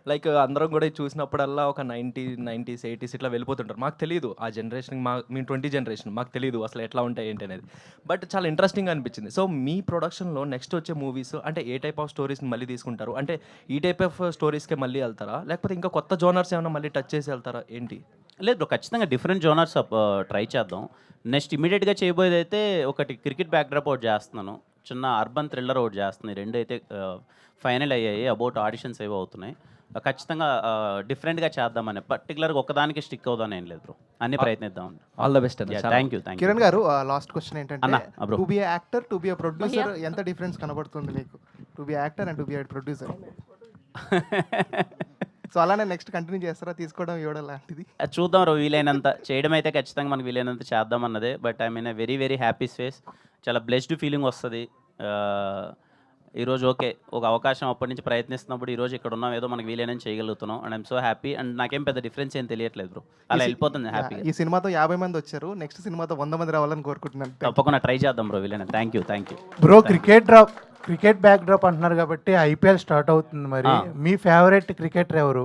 లైక్ అందరం కూడా చూసినప్పుడల్లా ఒక 90s 80s ఇట్లా వెళ్ళిపోతుంటారు. మాకు తెలియదు ఆ జనరేషన్, మేము 20 జనరేషన్, మాకు తెలియదు అసలు ఎట్లా ఉంటాయి ఏంటి అనేది. బట్ చాలా ఇంట్రెస్టింగ్గా అనిపించింది. సో మీ ప్రొడక్షన్లో నెక్స్ట్ వచ్చే మూవీస్ అంటే ఏ టైప్ ఆఫ్ స్టోరీస్ని మళ్ళీ తీసుకుంటారు? అంటే ఈ టైప్ ఆఫ్ స్టోరీస్కే మళ్ళీ వెళ్తారా, లేకపోతే ఇంకా కొత్త జోనర్స్ ఏమైనా మళ్ళీ టచ్ చేసి వెళ్తారా ఏంటి? లేదు బ్రో, ఖచ్చితంగా డిఫరెంట్ జోనర్స్ ట్రై చేద్దాం. నెక్స్ట్ ఇమీడియట్గా చేయబోయేది అయితే ఒకటి క్రికెట్ బ్యాక్డ్రాప్ ఒకటి చేస్తున్నాను, చిన్న అర్బన్ థ్రిల్లర్ ఒకటి చేస్తున్నాయి. రెండు అయితే ఫైనల్ అయ్యాయి, అబౌట్ ఆడిషన్స్ ఏవో అవుతున్నాయి. ఖచ్చితంగా డిఫరెంట్గా చేద్దామని, పర్టికులర్గా ఒకదానికి స్టిక్ అవుదాం ఏం లేదు బ్రో, అన్ని ప్రయత్నిద్దాం. All the best. Thank you. Kiran గారు లాస్ట్ క్వశ్చన్ ఏంటంటే, bro. To be actor, to be producer ఎంత డిఫరెన్స్ కనబడుతుంది మీకు? To be actor and to be producer. So అలానే నెక్స్ట్ కంటిన్యూ చేస్తారా, తీసుకోవడం ఇవ్వడం లాంటిది? చూద్దాం రో, వీలైనంత చేయడం అయితే ఖచ్చితంగా మనకు వీలైనంత చేద్దాం అన్నదే. But I mean very very happy space, చాలా బ్లెస్డ్ ఫీలింగ్ వస్తుంది. ఈరోజు ఓకే, ఒక అవకాశం అప్పటి నుంచి ప్రయత్నిస్తున్నప్పుడు ఈరోజు ఇక్కడ ఉన్నాం, ఏదో మనకు వీలైనా చేయగలుగుతున్నాం. And I'm so happy. And నాకేం పెద్ద డిఫరెన్స్ ఏం తెలియట్లేదు బ్రో, అలా వెళ్ళిపోతుంది హ్యాపీ. ఈ సినిమాతో 50 మంది వచ్చారు, నెక్స్ట్ సినిమాతో 100 మంది రావాలని కోరుకుంటున్నాను. తప్పకుండా ట్రై చేద్దాం బ్రో, వీలైనా. Thank you. Bro, cricket backdrop అంటున్నారు కాబట్టి ఐపీఎల్ స్టార్ట్ అవుతుంది, మరి మీ ఫేవరెట్ క్రికెటర్ ఎవరు?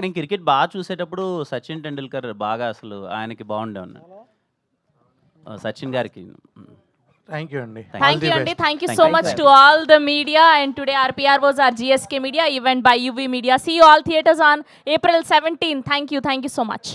నేను క్రికెట్ బాగా చూసేటప్పుడు సచిన్ టెండూల్కర్ బాగా, అసలు ఆయనకి బాగుండే ఉన్నాడు, సచిన్ గారికి. Thank you అండి. Thank you so much to all the media, and today RPR was our GSK Media event by UV Media. See you all theaters on April 17. Thank you so much.